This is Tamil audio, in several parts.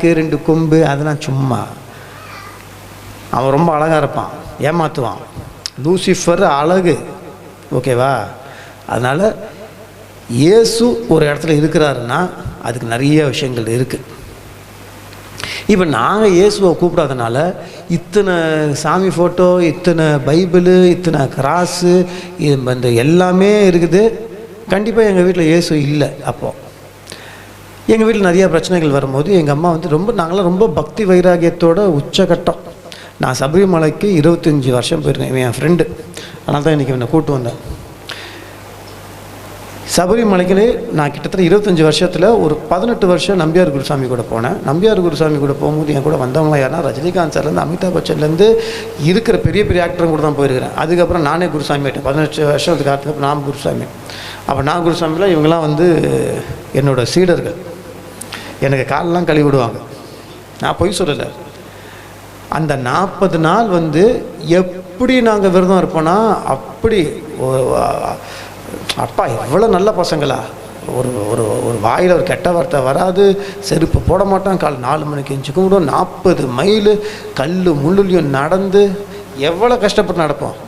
2 கொம்பு அதெல்லாம் சும்மா. அவன் ரொம்ப அழகாக இருப்பான், ஏமாற்றுவான். லூசிஃபர் அழகு, ஓகேவா? அதனால் இயேசு ஒரு இடத்துல இருக்கிறாருன்னா அதுக்கு நிறைய விஷயங்கள் இருக்குது. இப்போ நாங்கள் இயேசுவை கூப்பிடாதனால இத்தனை சாமி ஃபோட்டோ, இத்தனை பைபிளு, இத்தனை கிராஸு, இந்த எல்லாமே இருக்குது. கண்டிப்பாக எங்கள் வீட்டில் இயேசு இல்லை. அப்போது எங்கள் வீட்டில் நிறையா பிரச்சனைகள் வரும்போது எங்கள் அம்மா வந்து நாங்களாம் ரொம்ப பக்தி வைராகியத்தோட உச்சகட்டம். நான் சபரிமலைக்கு 25 வருஷம் போயிருக்கேன். என் ஃப்ரெண்டு, அதனால தான் இன்றைக்கி என்னை கூப்பிட்டு வந்தேன். சபரிமலைக்கு நான் கிட்டத்தட்ட 25 வருஷத்தில் ஒரு 18 வருஷம் நம்பியார் குருசாமி கூட போனேன். நம்பியார் குருசாமி கூட போகும்போது என் கூட வந்தவங்க யாருன்னா ரஜினிகாந்த் சார்லேருந்து அமிதாப் பச்சன்லேருந்து இருக்கிற பெரிய பெரிய ஆக்டரும் கூட தான் போயிருக்கிறேன். அதுக்கப்புறம் நானே குருசாமி ஆகிட்டேன். 18 வருஷத்துக்கு அடுத்தது நான் குருசாமி. அப்போ நான் குருசாமியில் இவங்கெல்லாம் வந்து என்னோடய சீடர்கள். எனக்கு காலெலாம் கழுவி விடுவாங்க. நான் பொய் சொல்லலை. அந்த 40 நாள் வந்து எப்படி நாங்கள் விரதம் இருப்போன்னா, அப்படி அப்பா எவ்வளோ நல்ல பசங்களா. ஒரு ஒரு ஒரு வாயில் ஒரு கெட்ட வார்த்தை வராது, செருப்பு போட மாட்டான், கால் 4 மணிக்கு எஞ்சி கும்பிடும், 40 மைல் கல் முள்ளுலையும் நடந்து எவ்வளோ கஷ்டப்பட்டு நடப்போம்.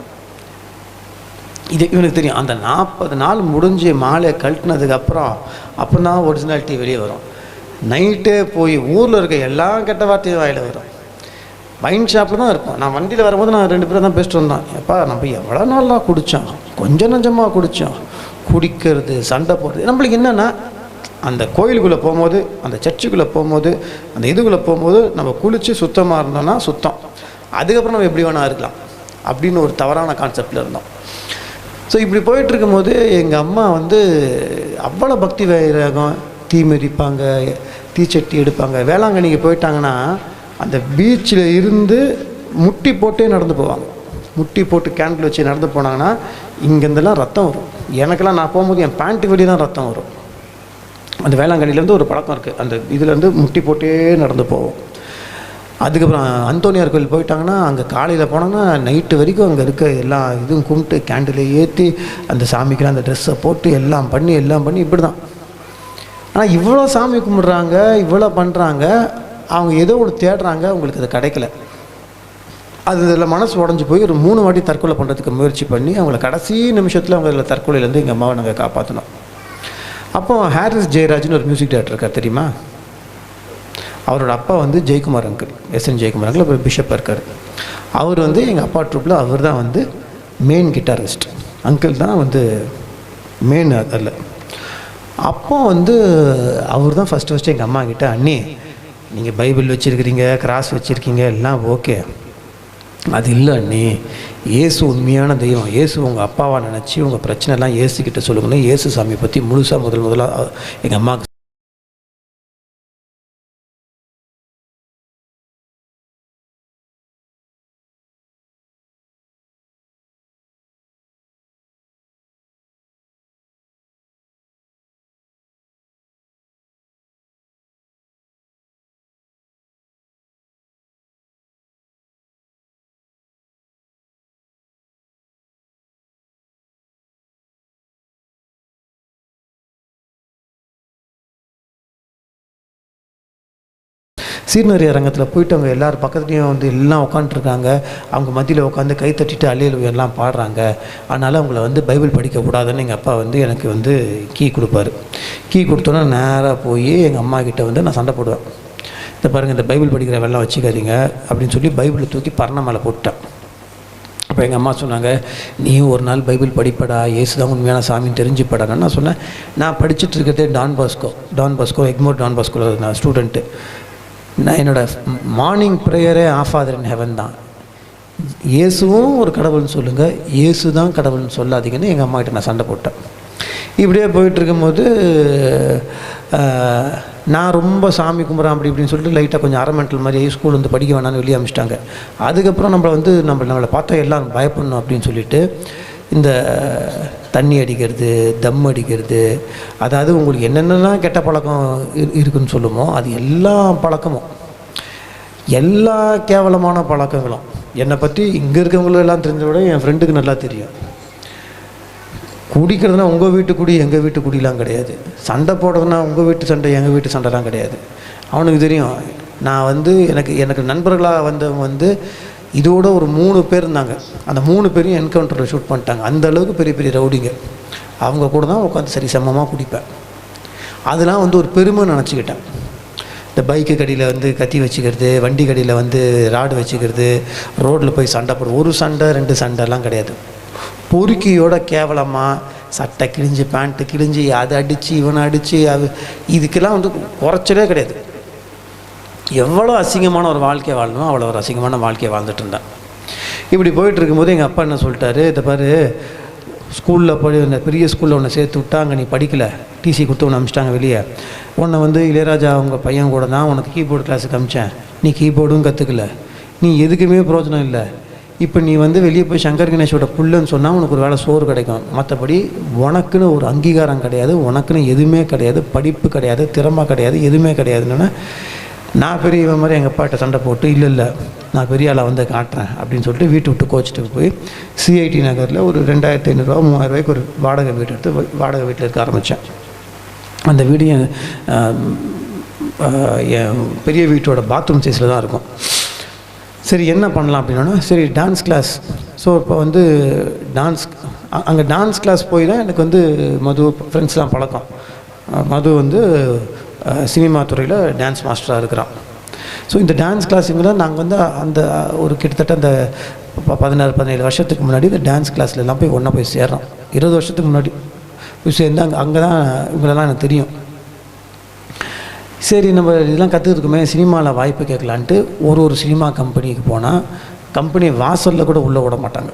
இது இவனுக்கு தெரியும். அந்த 40 நாள் முடிஞ்சு மாலையை கழட்டினதுக்கப்புறம் அப்போ தான் ஒரிஜினாலிட்டி வெளியே வரும். நைட்டே போய் ஊரில் இருக்க எல்லா கெட்ட வார்த்தையும் வாயில் வரும். வைன் ஷாப்பில் தான் இருப்போம். நான் வண்டியில் வரும்போது நான் 2 பேரும் தான் பேசிட்டு வந்தோம். எப்பா நம்ம எவ்வளோ நாளாக குடித்தோம், கொஞ்சம் நஞ்சமாக குடித்தோம். குடிக்கிறது, சண்டை போடுறது நம்மளுக்கு என்னென்னா, அந்த கோயிலுக்குள்ளே போகும்போது, அந்த சர்ச்சுக்குள்ளே போகும்போது, அந்த இதுக்குள்ளே போகும்போது நம்ம குளித்து சுத்தமாக இருந்தோம்னா சுத்தம். அதுக்கப்புறம் நம்ம எப்படி வேணா இருக்கலாம் அப்படின்னு ஒரு தவறான கான்செப்டில் இருந்தோம். ஸோ இப்படி போயிட்டுருக்கும்போது எங்கள் அம்மா வந்து அவ்வளோ பக்தி வைராகம், தீ மிதிப்பாங்க, தீச்சட்டி எடுப்பாங்க. வேளாங்கண்ணிக்கு போயிட்டாங்கன்னா அந்த பீச்சில் இருந்து முட்டி போட்டே நடந்து போவாங்க. முட்டி போட்டு கேண்டில் வச்சு நடந்து போனாங்கன்னா இங்கேருந்தெல்லாம் ரத்தம் வரும். எனக்கெல்லாம் நான் போகும்போது என் பேண்ட்டு வெளியே தான் ரத்தம் வரும். அந்த வேளாங்கண்ணிலேருந்து ஒரு பழக்கம் இருக்குது. அந்த இதுலேருந்து முட்டி போட்டே நடந்து போவோம். அதுக்கப்புறம் அந்தோனியார் கோயில் போயிட்டாங்கன்னா அங்கே காலையில் போனாங்கன்னா நைட்டு வரைக்கும் அங்கே இருக்க எல்லா இதுவும் கும்பிட்டு கேண்டில் ஏற்றி அந்த சாமிக்கெலாம் அந்த ட்ரெஸ்ஸை போட்டு எல்லாம் பண்ணி இப்படி தான். ஆனால் இவ்வளோ சாமி கும்பிட்றாங்க, இவ்வளோ பண்ணுறாங்க, அவங்க ஏதோ ஒன்று தேடுறாங்க, அவங்களுக்கு அது கிடைக்கல. அது இதில் மனசு உடஞ்சி போய் ஒரு 3 வாட்டி தற்கொலை பண்ணுறதுக்கு முயற்சி பண்ணி அவங்கள கடைசி நிமிஷத்தில் அவங்க இதில் தற்கொலையிலேருந்து எங்கள் அம்மாவை நாங்கள் காப்பாற்றினோம். அப்போ ஹாரிஸ் ஜெயராஜ்னு ஒரு மியூசிக் டைரக்டர் இருக்கார், தெரியுமா? அவரோட அப்பா வந்து Jayakumar uncle, SN Jayakumar uncle, அப்புறம் பிஷப்பாக இருக்கார். அவர் வந்து எங்கள் அப்பா ட்ரூப்பில் அவர் தான் வந்து மெயின் கிட்டாரிஸ்ட். அங்கிள் தான் வந்து மெயின் அதில். அப்போ வந்து அவர் தான் ஃபஸ்ட்டு எங்கள் அம்மா கிட்டே, அண்ணி நீங்கள் பைபிள் வச்சுருக்கிறீங்க, கிராஸ் வச்சுருக்கீங்க, எல்லாம் ஓகே, அது இல்லை அண்ணி, இயேசு உண்மையான தெய்வம், இயேசு உங்கள் அப்பாவாக நினச்சி உங்கள் பிரச்சனைலாம் இயேசுக்கிட்ட சொல்லுங்கன்னு இயேசு சாமியை பற்றி முழுசாக முதலாக எங்கள் அம்மாவுக்கு சீர்நெறி அரங்கத்தில் போயிட்டு அவங்க எல்லார் பக்கத்துலேயும் வந்து எல்லாம் உட்காந்துருக்காங்க. அவங்க மத்தியில் உட்காந்து கை தட்டிட்டு அல்லேலூயா எல்லாம் பாடுறாங்க. அதனால் அவங்கள வந்து பைபிள் படிக்கக்கூடாதுன்னு எங்கள் அப்பா வந்து எனக்கு வந்து கீ கொடுப்பார். கீ கொடுத்தோன்னே நேராக போய் எங்கள் அம்மா கிட்டே வந்து நான் சண்டை போடுவேன். இந்த பாருங்கள், இந்த பைபிள் படிக்கிற வெள்ளம் வச்சுக்காதீங்க அப்படின்னு சொல்லி பைபிளை தூக்கி பரண மேலே போட்டேன். அப்போ எங்கள் அம்மா சொன்னாங்க, நீயும் ஒரு நாள் பைபிள் படிப்படா, இயேசு தான் உண்மையான சாமின்னு தெரிஞ்சுப்படான்னு. நான் சொன்னேன், நான் படிச்சுட்டு இருக்கிறதே டான் பாஸ்கோ எக்மோர் டான் பாஸ்கோவில் நான் ஸ்டூடெண்ட்டு. நான் என்னோடய மார்னிங் ப்ரேயரே ஃபாதர் இன் ஹெவன் தான். இயேசுவும் ஒரு கடவுள்னு சொல்லுங்கள், இயேசு தான் கடவுள்னு சொல்லாதீங்கன்னு எங்கள் அம்மா கிட்ட நான் சண்டை போட்டேன். இப்படியே போயிட்டுருக்கும்போது நான் ரொம்ப சாமி கும்பிட்றேன் அப்படி இப்படின்னு சொல்லிட்டு லைட்டாக கொஞ்சம் அரமெண்டல் மாதிரி ஸ்கூல் வந்து படிக்க வேணான்னு வெளியே அமிச்சிட்டாங்க. அதுக்கப்புறம் நம்மளை பார்த்தா எல்லோரும் பயப்படணும் அப்படின்னு சொல்லிட்டு இந்த தண்ணி அடிக்கிறது, தம் அடிக்கிறது, அதாவது உங்களுக்கு என்னென்னலாம் கெட்ட பழக்கம் இருக்குதுன்னு சொல்லுமோ அது எல்லா பழக்கமும், எல்லா கேவலமான பழக்கங்களும் என்னை பற்றி இங்கே இருக்கவங்களும் எல்லாம் தெரிஞ்ச விட என் ஃப்ரெண்டுக்கு நல்லா தெரியும். குடிக்கிறதுனா உங்கள் வீட்டு குடி எங்கள் வீட்டு குடிலாம் கிடையாது. சண்டை போடுறதுனா உங்கள் வீட்டு சண்டை எங்கள் வீட்டு சண்டைலாம் கிடையாது. அவனுக்கு தெரியும் நான் வந்து எனக்கு நண்பர்களாக வந்தவங்க வந்து இதோட ஒரு 3 பேர் இருந்தாங்க. அந்த 3 பேரையும் என்கவுண்டரில் ஷூட் பண்ணிட்டாங்க. அந்த அளவுக்கு பெரிய பெரிய ரவுடிங்க. அவங்க கூட தான் உட்காந்து சரி சமமாக குடிப்பேன். அதெல்லாம் வந்து ஒரு பெருமை நினச்சிக்கிட்டேன். இந்த பைக்கு கடியில் வந்து கத்தி வச்சுக்கிறது, வண்டி கடியில் வந்து ராடு வச்சுக்கிறது, ரோட்டில் போய் சண்டை போடுறது, 1 சண்டை 2 சண்டைலாம் கிடையாது. பொறுக்கியோட கேவலமாக சட்டை கிழிஞ்சு பேண்ட்டு கிழிஞ்சு அதை அடித்து இவனை அடித்து இதுக்கெல்லாம் வந்து குறைச்சலே கிடையாது. எவ்வளோ அசிங்கமான ஒரு வாழ்க்கையை வாழணும் அவ்வளோ ஒரு அசிங்கமான வாழ்க்கையை வாழ்ந்துட்டு இருந்தேன். இப்படி போயிட்டு இருக்கும்போது எங்கள் அப்பா என்ன சொல்லிட்டாரு, இதை பாரு, ஸ்கூலில் இந்த பெரிய ஸ்கூலில் உன்னை சேர்த்து விட்டா, அங்கே நீ படிக்கலை, டிசி கொடுத்து உன்னை அனுப்பிச்சிட்டாங்க வெளியே. உன்னை வந்து இளையராஜா அவங்க பையன் கூட தான் உனக்கு கீபோர்டு கிளாஸுக்கு அனுப்பிச்சேன். நீ கீபோர்டும் கற்றுக்கல, நீ எதுக்குமே பிரயோஜனம் இல்லை. இப்போ நீ வந்து வெளியே போய் சங்கர் கணேஷோட புல்லுன்னு சொன்னால் உனக்கு ஒரு வேளை சோறு கிடைக்கும். மற்றபடி உனக்குன்னு ஒரு அங்கீகாரம் கிடையாது, உனக்குன்னு எதுவுமே கிடையாது, படிப்பு கிடையாது, திறமை கிடையாது, எதுவுமே கிடையாதுன்னு நான் பெரியவன் மாதிரி எங்கள் அப்பாட்ட சண்டை போட்டு, இல்லை நான் பெரிய ஆளை வந்து காட்டுறேன் அப்படின்னு சொல்லிட்டு வீட்டு விட்டு கோச்சிட்டு போய் சிஐடி நகரில் ஒரு 2500 ரூபா 3000 ரூபாய்க்கு ஒரு வாடகை வீடு எடுத்து வாடகை வீட்டில் இருக்க ஆரம்பித்தேன். அந்த வீடு என் பெரிய வீட்டோட பாத்ரூம் சைஸில் தான் இருக்கும். சரி என்ன பண்ணலாம் அப்படின்னா, சரி டான்ஸ் கிளாஸ். ஸோ இப்போ வந்து அங்கே டான்ஸ் கிளாஸ் போய் தான் எனக்கு வந்து மது ஃப்ரெண்ட்ஸ்லாம் பழக்கம். மது வந்து சினிமா துறையில் டான்ஸ் மாஸ்டராக இருக்கிறான். ஸோ இந்த டான்ஸ் கிளாஸுங்க தான் நாங்கள் வந்து அந்த ஒரு கிட்டத்தட்ட அந்த 16-17 வருஷத்துக்கு முன்னாடி இந்த டான்ஸ் கிளாஸில் எல்லாம் போய் ஒன்றா போய் சேர்றோம். 20 வருஷத்துக்கு முன்னாடி போய் சேர்ந்து அங்கே தான் இவங்களெல்லாம் எனக்கு தெரியும். சரி நம்ம இதெல்லாம் கற்றுருக்குமே, சினிமாவில் வாய்ப்பு கேட்கலான்ட்டு ஒரு சினிமா கம்பெனிக்கு போனால் கம்பெனி வாசலில் கூட உள்ளே விட மாட்டாங்க.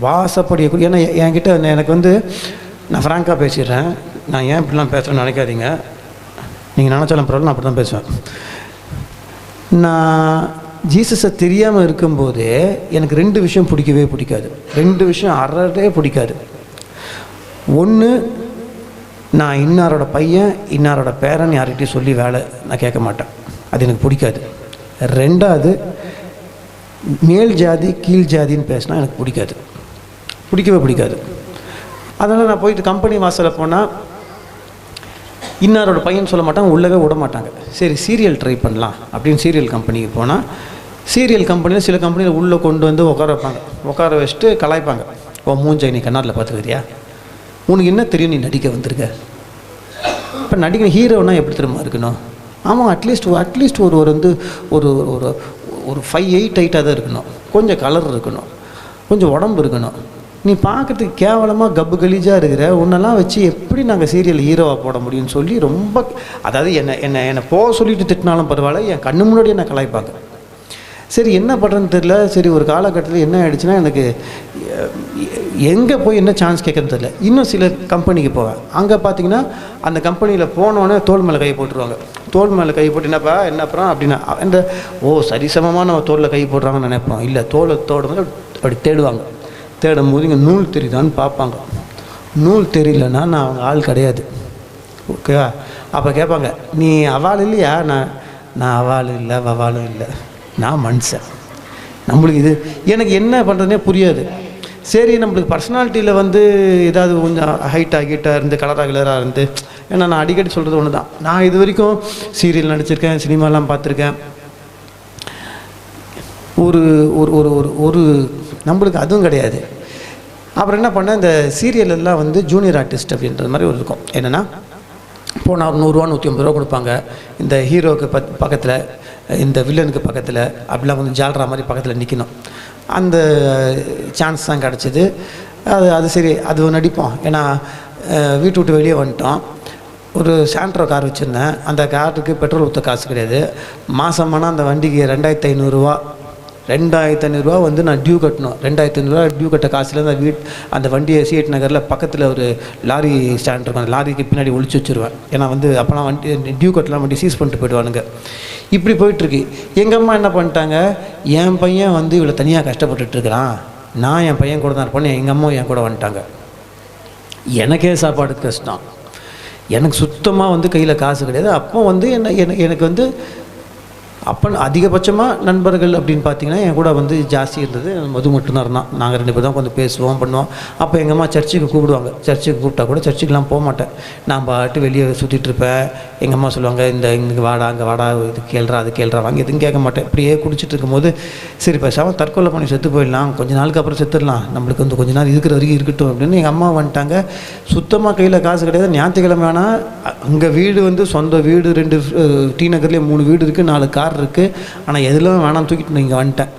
வாசப்படியை கூட, ஏன்னா என்கிட்ட எனக்கு வந்து நான் ஃப்ராங்காக பேசிடுறேன், நான் ஏன் இப்படிலாம் பேசுகிறேன்னு நினைக்காதீங்க, நீங்கள் நினச்சாலும் பரவாயில்ல, நான் அப்படி தான் பேசுவேன். நான் ஜீசஸை தெரியாமல் இருக்கும்போதே எனக்கு 2 விஷயம் பிடிக்காது. 2 விஷயம் அறவே பிடிக்காது. ஒன்று, நான் இன்னாரோட பையன் இன்னாரோட பேரன் யார்கிட்டையும் சொல்லி வேலை நான் கேட்க மாட்டேன், அது எனக்கு பிடிக்காது. 2வது, மேல் ஜாதி கீழ் ஜாதின்னு பேசினா எனக்கு பிடிக்கவே பிடிக்காது. அதனால் நான் போயிட்டு கம்பெனி வாசலில் போனால் இன்னாரோட பையன் சொல்ல மாட்டாங்க, உள்ளவே விட மாட்டாங்க. சரி சீரியல் ட்ரை பண்ணலாம் அப்படின்னு சீரியல் கம்பெனிக்கு போனால், சீரியல் கம்பெனியில் சில கம்பெனியில் உள்ளே கொண்டு வந்து உட்கார வச்சுட்டு கலாய்ப்பாங்க. ஓ மூஞ்சை நீ கண்ணாரில் பார்த்துக்கிறியா, உனக்கு என்ன தெரியும், நீ நடிக்க வந்திருக்க. இப்போ நடிக்கிற ஹீரோனா எப்படி தெரியுமா இருக்கணும்? ஆமாம், அட்லீஸ்ட் ஒரு வந்து ஒரு ஒரு 5'8" ஹைட்டாக தான் இருக்கணும், கொஞ்சம் கலர் இருக்கணும், கொஞ்சம் உடம்பு இருக்கணும். நீ பார்க்கறதுக்கு கேவலமாக கப்பு கலீஜாக இருக்கிற, உன்னெல்லாம் வச்சு எப்படி நாங்கள் சீரியல் ஹீரோவாக போட முடியும்னு சொல்லி ரொம்ப, அதாவது என்னை போக சொல்லிட்டு திட்டினாலும் பரவாயில்ல, என் கண்ணு முன்னாடி என்னை கலாய்ப்பாங்க. சரி என்ன பண்ணுறதுன்னு தெரியல. சரி ஒரு காலகட்டத்தில் என்ன ஆகிடுச்சுன்னா, எனக்கு எங்கே போய் என்ன சான்ஸ் கேட்குறதுன்னு தெரியல. இன்னும் சில கம்பெனிக்கு போவேன், அங்கே பார்த்தீங்கன்னா அந்த கம்பெனியில் போனோடனே தோல் மேலே கை போட்டுருவாங்க. தோல் மேலே கை போட்டு என்ன அப்புறம் அப்படின்னா அந்த சரிசமமாக நம்ம தோலில் கை போடுறாங்கன்னு நினைப்போம். இல்லை, தோடு அப்படி தேடுவாங்க. தேடும் போது இங்கே நூல் தெரியுதான்னு பார்ப்பாங்க. நூல் தெரியலன்னா நான் அவங்க ஆள் கிடையாது, ஓகேவா? அப்போ கேட்பாங்க, நீ அவாள் இல்லையா? நான் அவாள் இல்லை, வவாலும் இல்லை, நான் மனுஷன். நம்மளுக்கு இது எனக்கு என்ன பண்ணுறதுனே புரியாது. சரி நம்மளுக்கு பர்சனாலிட்டியில் வந்து ஏதாவது கொஞ்சம் ஹைட்டாக இருந்து கலராக இருந்து, ஏன்னா நான் அடிக்கடி சொல்கிறது ஒன்று தான், நான் இது வரைக்கும் சீரியல் நடிச்சிருக்கேன், சினிமாலாம் பார்த்துருக்கேன். ஒரு ஒரு நம்மளுக்கு அதுவும் கிடையாது. அப்புறம் என்ன பண்ணேன், இந்த சீரியலெல்லாம் வந்து ஜூனியர் ஆர்டிஸ்ட் அப்படின்ற மாதிரி ஒரு இருக்கும். என்னென்னா போனால் 100 ரூபா 150 ரூபா கொடுப்பாங்க. இந்த ஹீரோவுக்கு பக்கத்தில், இந்த வில்லனுக்கு பக்கத்தில், அப்படிலாம் வந்து ஜால்ரா மாதிரி பக்கத்தில் நிற்கணும். அந்த சான்ஸ் தான் கிடச்சிது. அது சரி, அது நடிப்போம். ஏன்னா வீட்டு விட்டு வெளியே வந்துட்டோம். ஒரு சாண்ட்ரோ கார் வச்சுருந்தேன். அந்த காருக்கு பெட்ரோல் ஊற்ற காசு கிடையாது. மாதமானால் அந்த வண்டிக்கு 2500 ரூபா வந்து நான் டியூ கட்டணும். 2500 ரூபா டியூ கட்ட காசுல அந்த வண்டியை சிஐடி நகரில் பக்கத்தில் ஒரு லாரி ஸ்டாண்ட் இருக்கும், அந்த லாரிக்கு பின்னாடி ஒழிச்சு வச்சுருவேன். ஏன்னா வந்து அப்போலாம் வண்டி டியூ கட்டலாம், வண்டி சீஸ் பண்ணிட்டு போயிடுவானுங்க. இப்படி போயிட்டுருக்கு. எங்கள் அம்மா என்ன பண்ணிட்டாங்க, என் பையன் வந்து இவ்வளோ தனியாக கஷ்டப்பட்டுருக்கிறான், நான் என் பையன் கூட தான் இருப்பேன்னு எங்கள் அம்மா என் கூட வந்துட்டாங்க. எனக்கே சாப்பாடு கஷ்டம், எனக்கு சுத்தமாக வந்து கையில் காசு கிடையாது. அப்போ வந்து எனக்கு வந்து அப்போ அதிகபட்சமாக நண்பர்கள் அப்படின்னு பார்த்தீங்கன்னா என் கூட வந்து ஜாஸ்தி இருந்தது மது மட்டும்தான் இருந்தான். நாங்கள் 2 பேர் தான் கொஞ்சம் பேசுவோம் பண்ணுவோம். அப்போ எங்கள் அம்மா சர்ச்சுக்கு கூப்பிடுவாங்க. சர்ச்சுக்கு கூப்பிட்டா கூட சர்ச்சுக்கெலாம் போக மாட்டேன். நான் பாட்டு வெளியே சுற்றிட்டு இருப்பேன். எங்கள் அம்மா சொல்லுவாங்க, இங்கே வாடா அங்கே வாடா, இது கேள்றா அது கேள்றா, வாங்கி எதுவும் கேட்க மாட்டேன். இப்படியே குடிச்சிட்டு இருக்கும்போது சரி பேசாமல் தற்கொலை பண்ணி செத்து போயிடலாம், கொஞ்ச நாளுக்கு அப்புறம் செத்துடலாம், நம்மளுக்கு வந்து கொஞ்ச நாள் இருக்கிற வரைக்கும் இருக்கட்டும் அப்படின்னு எங்கள் அம்மா வந்துட்டாங்க. சுத்தமாக கையில் காசு கிடையாது. ஞாயிற்றுக்கிழமை ஆனால் அங்கே வீடு வந்து சொந்த வீடு, 2 டி நகர்லேயே 3 வீடு இருக்குது, 4 கார் இருக்குது. ஆனால் எதுலாம் வேணாம் தூக்கிட்டு நான் இங்கே வந்துட்டேன்.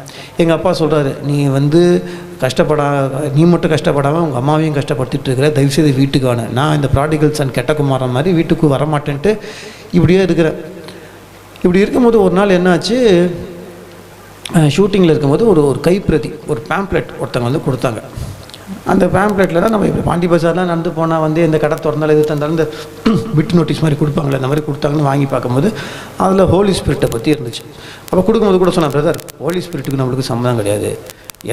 எங்கள் அப்பா சொல்கிறாரு, நீ வந்து நீ மட்டும் கஷ்டப்படாமல் உங்கள் அம்மாவையும் கஷ்டப்படுத்திட்டு இருக்கிற, தயவுசெய்து வீட்டுக்கு வாங்க. நான் இந்த ப்ராடிகல் சன் கெட்டகுமாரன் மாதிரி வீட்டுக்கு வரமாட்டேன்ட்டு இப்படியே இருக்கிறேன். இப்படி இருக்கும்போது ஒரு நாள் என்னாச்சு, ஷூட்டிங்கில் இருக்கும்போது ஒரு கைப்பிரதி, ஒரு பேம்ப்ளெட் ஒருத்தங்க வந்து கொடுத்தாங்க. அந்த பேம்ப்ளெட்டில் தான் நம்ம இப்போ பாண்டி பஜார்லாம் நடந்து போனால் வந்து இந்த கடை திறந்தாலும் எது தந்தாலும் இந்த பிட் நோட்டீஸ் மாதிரி கொடுப்பாங்களே, அந்த மாதிரி கொடுத்தாங்கன்னு வாங்கி பார்க்கும்போது அதில் ஹோலி ஸ்பிரிட்டை பற்றி இருந்துச்சு. அப்போ கொடுக்கும்போது கூட சொன்னேன், பிரதர் ஹோலி ஸ்பிரிட்டுக்கு நம்மளுக்கு சம்மந்தம் கிடையாது,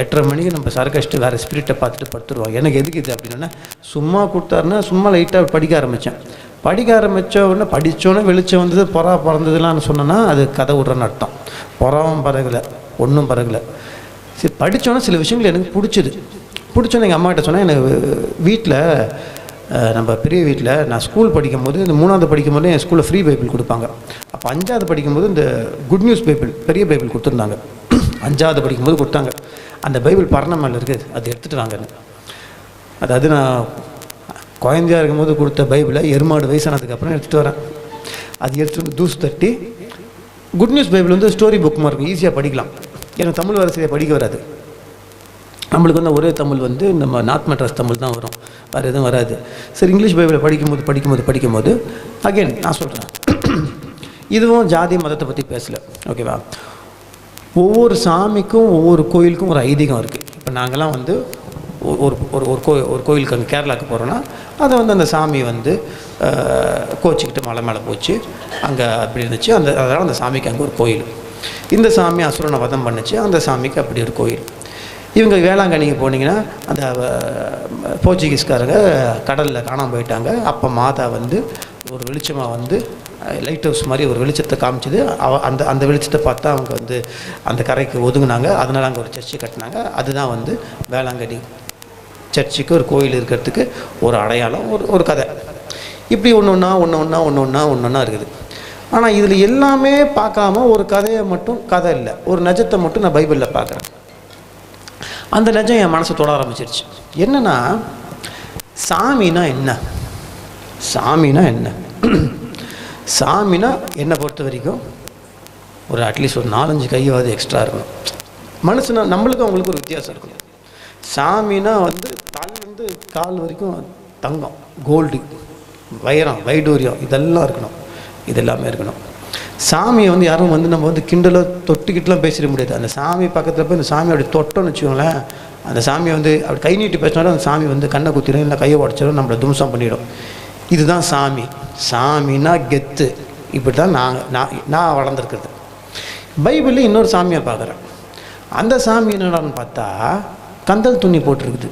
8:30 மணிக்கு நம்ம சரக்கடிச்சிட்டு வேறு ஸ்பிரிட்டை பார்த்துட்டு படுத்துருவோம், எனக்கு எதுக்கு இது அப்படின்னா சும்மா கொடுத்தாருன்னா சும்மா லைட்டாக படிக்க ஆரம்பித்தேன். படிக்க ஆரம்பித்தோடனே படித்தோன்னே வெளிச்சம் வந்தது, புறா பறந்ததுலான்னு சொன்னேன்னா அது கதை விட்றன்னு அர்த்தம். புறாவும் பறகலை, ஒன்றும் பறகலை. சரி படித்தோன்னே சில விஷயங்கள் எனக்கு பிடிச்சோன்னு எங்கள் அம்மாகிட்ட சொன்னேன். எனக்கு வீட்டில் நம்ம பெரிய வீட்டில் நான் ஸ்கூல் படிக்கும்போது, இந்த 3ஆவது படிக்கும்போது என் ஸ்கூலில் ஃப்ரீ பைபிள் கொடுப்பாங்க. அப்போ 5ஆவது படிக்கும்போது இந்த குட் நியூஸ் பைபிள், பெரிய பைபிள் கொடுத்துருந்தாங்க. 5ஆவது படிக்கும்போது கொடுத்தாங்க. அந்த பைபிள் பரண மேலே இருக்குது, அது எடுத்துகிட்டு வாங்க. அதாவது நான் குழந்தையாக இருக்கும்போது கொடுத்த பைபிளை எருமாடு வயசானதுக்கப்புறம் எடுத்துகிட்டு வரேன். அது எடுத்துகிட்டு வந்து தூசு தட்டி, குட் நியூஸ் பைபிள் வந்து ஸ்டோரி புக் மாதிரி இருக்கும், ஈஸியாக படிக்கலாம். எனக்கு தமிழ் வரிசையை படிக்க வராது. நம்மளுக்கு வந்து ஒரே தமிழ் வந்து நம்ம நார்த் மெட்ராஸ் தமிழ் தான் வரும், வேறு எதுவும் வராது. சரி இங்கிலீஷ் பைபிளை படிக்கும்போது அகெயின் நான் சொல்கிறேன், இதுவும் ஜாதி மதத்தை பற்றி பேசலை, ஓகேவா? ஒவ்வொரு சாமிக்கும் ஒவ்வொரு கோயிலுக்கும் ஒரு ஐதீகம் இருக்குது. இப்போ நாங்கள்லாம் வந்து ஒரு கோயிலுக்கு அங்கே கேரளாவுக்கு போகிறோன்னா அதை வந்து அந்த சாமி வந்து கோச்சிக்கிட்டு மலை மேலே போச்சு, அங்கே அப்படி இருந்துச்சு. அதனால் அந்த சாமிக்கு அங்கே ஒரு கோயில். இந்த சாமி அசுரனை வதம் பண்ணுச்சு, அந்த சாமிக்கு அப்படி ஒரு கோயில். இவங்க வேளாங்கண்ணிக்கு போனீங்கன்னா அந்த போர்ச்சுகீஸ்காரங்க கடலில் காணாமல் போயிட்டாங்க. அப்போ மாதா வந்து ஒரு வெளிச்சமாக வந்து லைட் ஹவுஸ் மாதிரி ஒரு வெளிச்சத்தை காமிச்சிது. அந்த வெளிச்சத்தை பார்த்தா அவங்க வந்து அந்த கரைக்கு ஒதுங்கினாங்க. அதனால் அங்கே ஒரு சர்ச்சு கட்டினாங்க. அதுதான் வந்து வேளாங்கண்ணி சர்ச்சுக்கு ஒரு கோயில் இருக்கிறதுக்கு ஒரு அடையாளம், ஒரு கதை. இப்படி ஒன்று இருக்குது. ஆனால் இதில் எல்லாமே பார்க்காம ஒரு கதையை மட்டும், கதை இல்லை, ஒரு நிஜத்தை மட்டும் நான் பைபிளில் பார்க்குறேன். அந்த நிஜம் என் மனசை தொட ஆரம்பிச்சிருச்சு. என்னன்னா, சாமினா என்ன? சாமினா என்னை பொறுத்த வரைக்கும் ஒரு அட்லீஸ்ட் ஒரு 4-5 கையாவது எக்ஸ்ட்ரா இருக்கணும். மனுஷனா நம்மளுக்கும் அவங்களுக்கு ஒரு வித்தியாசம் இருக்கும். சாமினா வந்து கால் வரைக்கும் தங்கம், கோல்டு, வைரம், வைடூரியம் இதெல்லாம் இருக்கணும். இதெல்லாமே இருக்கணும். சாமியை வந்து யாரும் வந்து நம்ம வந்து கிண்டலோ தொட்டுக்கிட்டுலாம் பேசிட முடியாது. அந்த சாமி பக்கத்தில் போய் அந்த சாமி அப்படி தொட்டோன்னு வச்சுக்கோங்களேன், அந்த சாமியை வந்து அப்படி கை நீட்டி பேசினாலும் அந்த சாமி வந்து கண்ணை குத்திடும், இல்லை கையை உடச்சிடும், நம்மளை தும்சம் பண்ணிடும். இதுதான் சாமி. சாமின்னா கெத்து. இப்படி தான் நான் வளர்ந்துருக்குறது. பைபிளில் இன்னொரு சாமியை பார்க்குறேன். அந்த சாமி என்னடான்னு பார்த்தா கந்தல் துணி போட்டிருக்குது.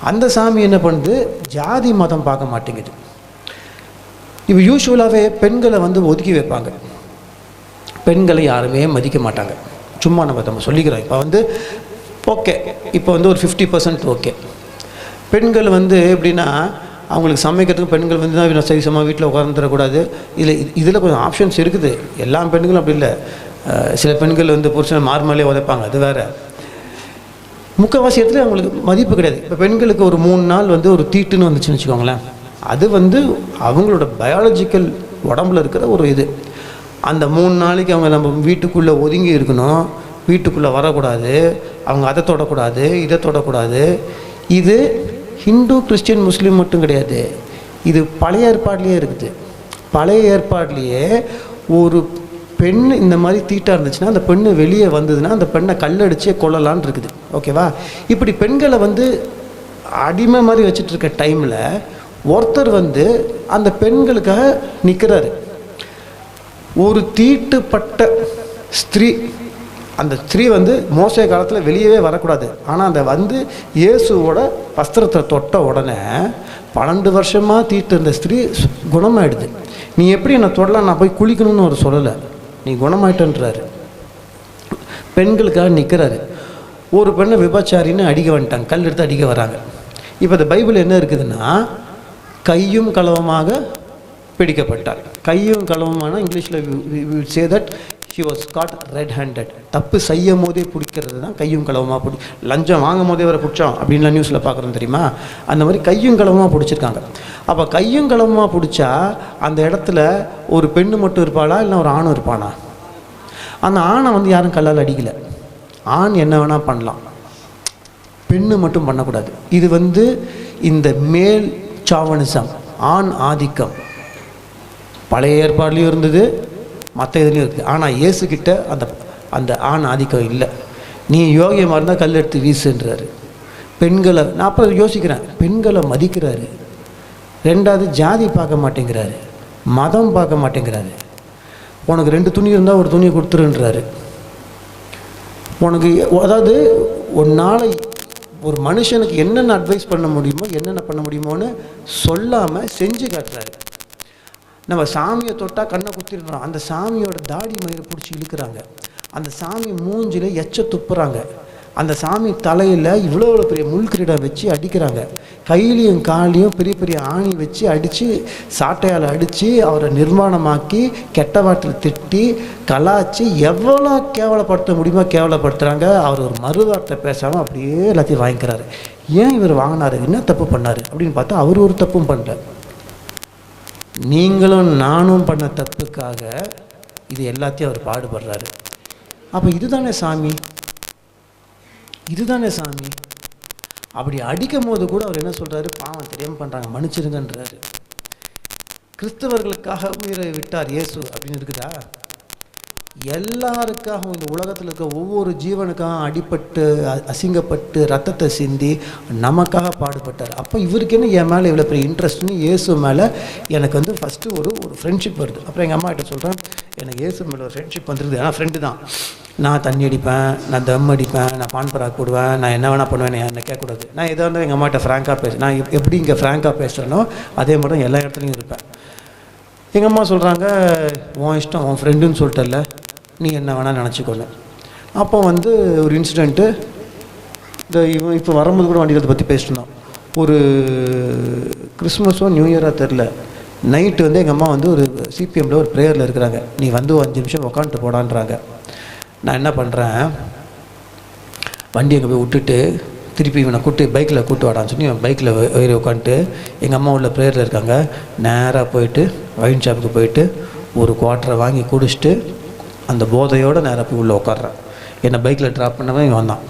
அந்த சாமி என்ன பண்ணுது, ஜாதி மதம் பார்க்க மாட்டேங்குது. இப்போ யூஸ்வலாகவே பெண்களை வந்து ஒதுக்கி வைப்பாங்க, பெண்களை யாருமே மதிக்க மாட்டாங்க. சும்மா நம்ம சொல்லிக்கிறோம். இப்போ வந்து ஓகே, இப்போ வந்து ஒரு 50% ஓகே. பெண்கள் வந்து எப்படின்னா, அவங்களுக்கு சமைக்கிறதுக்கு பெண்கள் வந்து தான் சரிசமாக வீட்டில் உட்காந்துடக்கூடாது. இதில் கொஞ்சம் ஆப்ஷன்ஸ் இருக்குது. எல்லா பெண்களும் அப்படி இல்லை. சில பெண்கள் வந்து புருஷனை மார்மலே உதைப்பாங்க, அது வேறு. முக்கால்வாசி இடத்துல அவங்களுக்கு மதிப்பு கிடையாது. இப்போ பெண்களுக்கு ஒரு 3 நாள் வந்து ஒரு தீட்டுன்னு வந்துச்சுன்னு வச்சுக்கோங்களேன், அது வந்து அவங்களோட பயாலஜிக்கல் உடம்புல இருக்கிற ஒரு இது. அந்த 3 நாளைக்கு அவங்க நம்ம வீட்டுக்குள்ளே ஒதுங்கி இருக்கணும், வீட்டுக்குள்ளே வரக்கூடாது, அவங்க அதை தொடக்கூடாது, இதை தொடக்கூடாது. இது ஹிந்து, கிறிஸ்டின், முஸ்லீம் மட்டும் கிடையாது, இது பழைய ஏற்பாட்லேயே இருக்குது. பழைய ஏற்பாட்லேயே ஒரு பெண் இந்த மாதிரி தீட்டாக இருந்துச்சுன்னா அந்த பெண்ணு வெளியே வந்ததுன்னா அந்த பெண்ணை கல்லடிச்சே கொள்ளலான்னு இருக்குது, ஓகேவா? இப்படி பெண்களை வந்து அடிமை மாதிரி வச்சுட்டு இருக்க டைமில் ஒருத்தர் வந்து அந்த பெண்களுக்காக நிற்கிறாரு. ஒரு தீட்டுப்பட்ட ஸ்திரீ, அந்த ஸ்திரீ வந்து மோசே காலத்தில் வெளியவே வரக்கூடாது. ஆனால் அந்த வந்து இயேசுவோட வஸ்திரத்தை தொட்ட உடனே 12 வருஷமாக தீட்டு இருந்த ஸ்திரீ குணமாயிடுது. நீ எப்படி என்னை தொடலாம், நான் போய் குளிக்கணும்னு அவர் சொல்லலை. நீ குணமாயிட்டன்றாரு. பெண்களுக்காக நிற்கிறாரு. ஒரு பெண்ணை விபச்சாரின்னு அடிக்க வந்துட்டாங்க, கல் எடுத்து அடிக்க வராங்க. இப்போ இந்த பைபிள் என்ன இருக்குதுன்னா, கையும் களவுமாக பிடிக்கப்பட்டார். கையும் களவுமான இங்கிலீஷில் say that he was caught red handed. தப்பு செய்யும் போதே பிடிக்கிறது தான் கையும் களவுமாக லஞ்சம் வாங்கும் போதே வர பிடிச்சோம் அப்படின்லாம் நியூஸில் பார்க்குறோம் தெரியுமா? அந்த மாதிரி கையும் களவுமாக பிடிச்சிருக்காங்க. அப்போ கையும் களவுமாக பிடிச்சா அந்த இடத்துல ஒரு பெண்ணு மட்டும் இருப்பாளா இல்லை ஒரு ஆணும் இருப்பானா? அந்த ஆணை வந்து யாரும் கல்லால் அடிக்கலை. ஆண் என்ன வேணால் பண்ணலாம், பெண்ணு மட்டும் பண்ணக்கூடாது. இது வந்து இந்த மேல் சாவனிசம், ஆண் ஆதிக்கம் பழைய ஏற்பாடுலையும் இருந்தது, மற்ற இதுலேயும் இருக்குது. ஆனால் இயேசுக்கிட்ட அந்த அந்த ஆண் ஆதிக்கம் இல்லை. நீ யோகியமாக இருந்தால் கல் எடுத்து வீசுன்றாரு. பெண்களை நான் அப்போ யோசிக்கிறேன், பெண்களை மதிக்கிறாரு. ரெண்டாவது ஜாதி பார்க்க மாட்டேங்கிறாரு, மதம் பார்க்க மாட்டேங்கிறாரு. உனக்கு 2 துணி இருந்தால் ஒரு துணியை கொடுத்துருன்றாரு. உனக்கு அதாவது ஒரு நாளை ஒரு மனுஷனுக்கு என்னென்ன அட்வைஸ் பண்ண முடியுமோ என்னென்ன பண்ண முடியுமோன்னு சொல்லாமல் செஞ்சு காட்டுறாரு. நம்ம சாமியை தொட்டால் கண்ணை குத்திடுறோம், அந்த சாமியோட தாடி மயிரை பிடிச்சி இழுக்கிறாங்க, அந்த சாமி மூஞ்சில் எச்ச துப்புறாங்க, அந்த சாமி தலையில் இவ்வளோ பெரிய முள்கிரீடம் வச்சு அடிக்கிறாங்க, கையிலையும் காலையும் பெரிய பெரிய ஆணி வச்சு அடித்து சாட்டையால் அடித்து அவரை நிர்மாணமாக்கி கெட்ட வாட்டில் திட்டி கலாச்சி எவ்வளோ கேவலப்படுத்த முடியுமோ கேவலப்படுத்துகிறாங்க. அவர் ஒரு மறுவார்த்தை பேசாமல் அப்படியே எல்லாத்தையும் வாங்கிக்கிறாரு. ஏன் இவர் வாங்கினார், என்ன தப்பு பண்ணார் அப்படின்னு பார்த்தா அவர் ஒரு தப்பும் பண்ணல. நீங்களும் நானும் பண்ண தப்புக்காக இது எல்லாத்தையும் அவர் பாடுபடுறாரு. அப்போ இதுதானே சாமி, இதுதானே சாமி. அப்படி அடிக்கும் போது கூட அவர் என்ன சொல்கிறாரு, பாவம் தெரியாமல் பண்ணுறாங்க மன்னிச்சிருங்கன்றாரு. கிறிஸ்தவர்களுக்காக உயிரை விட்டார் இயேசு அப்படின்னு இருக்குதா? எல்லாருக்காகவும் இந்த உலகத்தில் இருக்க ஒவ்வொரு ஜீவனுக்காக அடிபட்டு அசிங்கப்பட்டு ரத்தத்தை சிந்தி நமக்காக பாடுபட்டார். அப்போ இவருக்கு என்ன என் மேலே இவ்வளோ பெரிய இன்ட்ரெஸ்ட்னு இயேசு மேலே எனக்கு வந்து ஃபஸ்ட்டு ஒரு ஃப்ரெண்ட்ஷிப் வருது. அப்புறம் எங்கள் அம்மா கிட்ட சொல்கிறேன், எனக்கு இயேசு மேலே ஒரு ஃப்ரெண்ட்ஷிப் வந்துருது. ஏன்னா ஃப்ரெண்டு தான். நான் தண்ணி அடிப்பேன், நான் தம் அடிப்பேன், நான் பான் பராக் போடுவேன், நான் என்ன வேணால் பண்ணுவேன், என்ன கேட்கக்கூடாது. நான் எதாக இருந்தாலும் எங்கள் அம்மாட்ட ஃப்ராங்காக பேசுவேன். நான் எப்படி இங்கே ஃப்ராங்காக பேசுகிறேனோ அதே மாதிரி தான் எல்லா இடத்துலையும் இருப்பேன். எங்கள் அம்மா சொல்கிறாங்க, உன் இஷ்டம், உன் ஃப்ரெண்டுன்னு சொல்லிட்டல, நீ என்ன வேணால் நினச்சிக்கொள்ளு. அப்போ வந்து ஒரு இன்சிடெண்ட்டு, இந்த இப்போ வரும்போது கூட வண்டியில் அதை பற்றி பேசிட்டோம். ஒரு கிறிஸ்மஸோ நியூ இயராக தெரில, நைட்டு வந்து எங்கள் அம்மா வந்து ஒரு சிபிஎம்மில் ஒரு ப்ரேயரில் இருக்கிறாங்க. நீ வந்து 5 நிமிஷம் உட்காந்துட்டு போடான்றாங்க. நான் என்ன பண்ணுறேன், வண்டி அங்கே போய் விட்டுட்டு திருப்பி இவனை பைக்கில் கூட்டு வாடான்னு சொல்லி பைக்கில் ஏறி உட்காந்துட்டு எங்கள் அம்மா உள்ள ப்ரேயரில் இருக்காங்க. நேராக போயிட்டு வைன் ஷாப்புக்கு போயிட்டு ஒரு குவார்ட்டரை வாங்கி குடிச்சிட்டு அந்த போதையோடு நேராக போய் உள்ளே உட்காடுறேன். என்னை பைக்கில் ட்ராப் பண்ணவன் இவன் வந்தான்.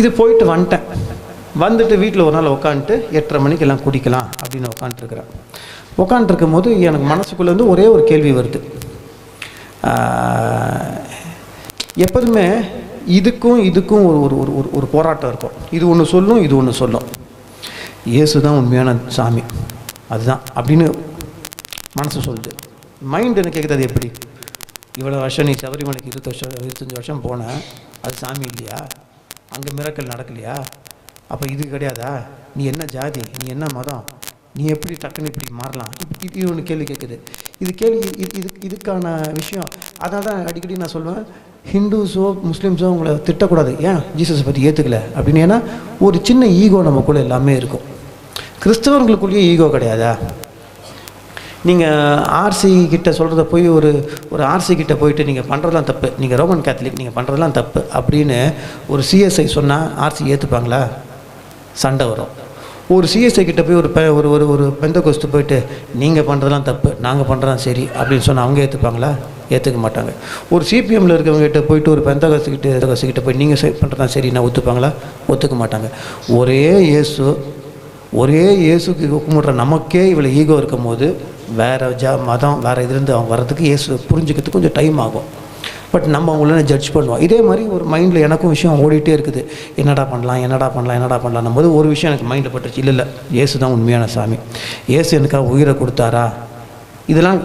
இது போயிட்டு வந்துட்டேன். வந்துட்டு வீட்டில் ஒரு நாள் உட்காந்துட்டு 8:30 மணிக்கு எல்லாம் குடிக்கலாம் அப்படின்னு உட்காந்துருக்குறேன். உட்காந்துருக்கும் போது எனக்கு மனசுக்குள்ளே வந்து ஒரே ஒரு கேள்வி வருது. எப்போதுமே இதுக்கும் ஒரு ஒரு ஒரு போராட்டம் இருக்கும். இது ஒன்று சொல்லும், இது ஒன்று சொல்லும். இயேசு தான் உண்மையான சாமி, அதுதான் அப்படின்னு மனசு சொல்லுது. மைண்ட் என்ன கேட்குது, அது எப்படி இவ்வளோ வருஷம் நீ சபரிமலைக்கு 25 வருஷம் போனேன், அது சாமி இல்லையா? அங்கே மிராக்கிள் நடக்கலையா? அப்போ இது கிடையாதா? நீ என்ன ஜாதி, நீ என்ன மதம், நீ எப்படி டக்குன்னு இப்படி மாறலாம்? இது ஒன்று கேள்வி கேட்குது. இதுக்கான விஷயம். அதனால தான் அடிக்கடி நான் சொல்லுவேன், ஹிந்துஸோ முஸ்லீம்ஸோ உங்களை திட்டக்கூடாது, ஏன் ஜீசஸை பற்றி ஏற்றுக்கல அப்படின்னு. ஏன்னா ஒரு சின்ன ஈகோ நமக்குள்ளே எல்லாமே இருக்கும். கிறிஸ்தவர்களுக்குள்ளேயே ஈகோ கிடையாதா? நீங்கள் ஆர்சி கிட்ட சொல்கிறத போய் ஒரு ஆர்சி கிட்ட போயிட்டு நீங்கள் பண்ணுறதுலாம் தப்பு, நீங்கள் ரோமன் கேத்தலிக், நீங்கள் பண்ணுறதுலாம் தப்பு அப்படின்னு ஒரு சிஎஸ்ஐ சொன்னால் ஆர்சி ஏற்றுப்பாங்களா? சண்டை வரும். ஒரு சிஎஸ்ஐ கிட்ட போய் ஒரு பெந்தகோஸ்து போயிட்டு நீங்கள் பண்ணுறதுலாம் தப்பு, நாங்கள் பண்ணுறதான் சரி அப்படின்னு சொன்னால் அவங்க ஏற்றுப்பாங்களா? ஏற்றுக்க மாட்டாங்க. ஒரு சிபிஎம்மில் இருக்கவங்ககிட்ட போயிட்டு ஒரு பெந்தகோஸ்துக்கிட்ட போய் நீங்கள் பண்ணுறதான் சரி நான் ஒத்துப்பாங்களா? ஒத்துக்க மாட்டாங்க. ஒரே இயேசுக்கு கும்பிட்ற நமக்கே இவ்வளோ ஈகோ இருக்கும் போது வேறு மதம் வேறு இதுலேருந்து அவங்க வர்றதுக்கு இயேசு புரிஞ்சுக்கிறதுக்கு கொஞ்சம் டைம் ஆகும். பட் நம்ம அவங்கள ஜட்ஜ் பண்ணுவோம். இதே மாதிரி ஒரு மைண்டில் எனக்கும் விஷயம் ஓடிட்டே இருக்குது. என்னடா பண்ணலாம் போது ஒரு விஷயம் எனக்கு மைண்டில் பட்டுருச்சு, இல்லை இயேசு தான் உண்மையான சாமி, இயேசு எனக்காக உயிரை கொடுத்தாரா? இதெல்லாம்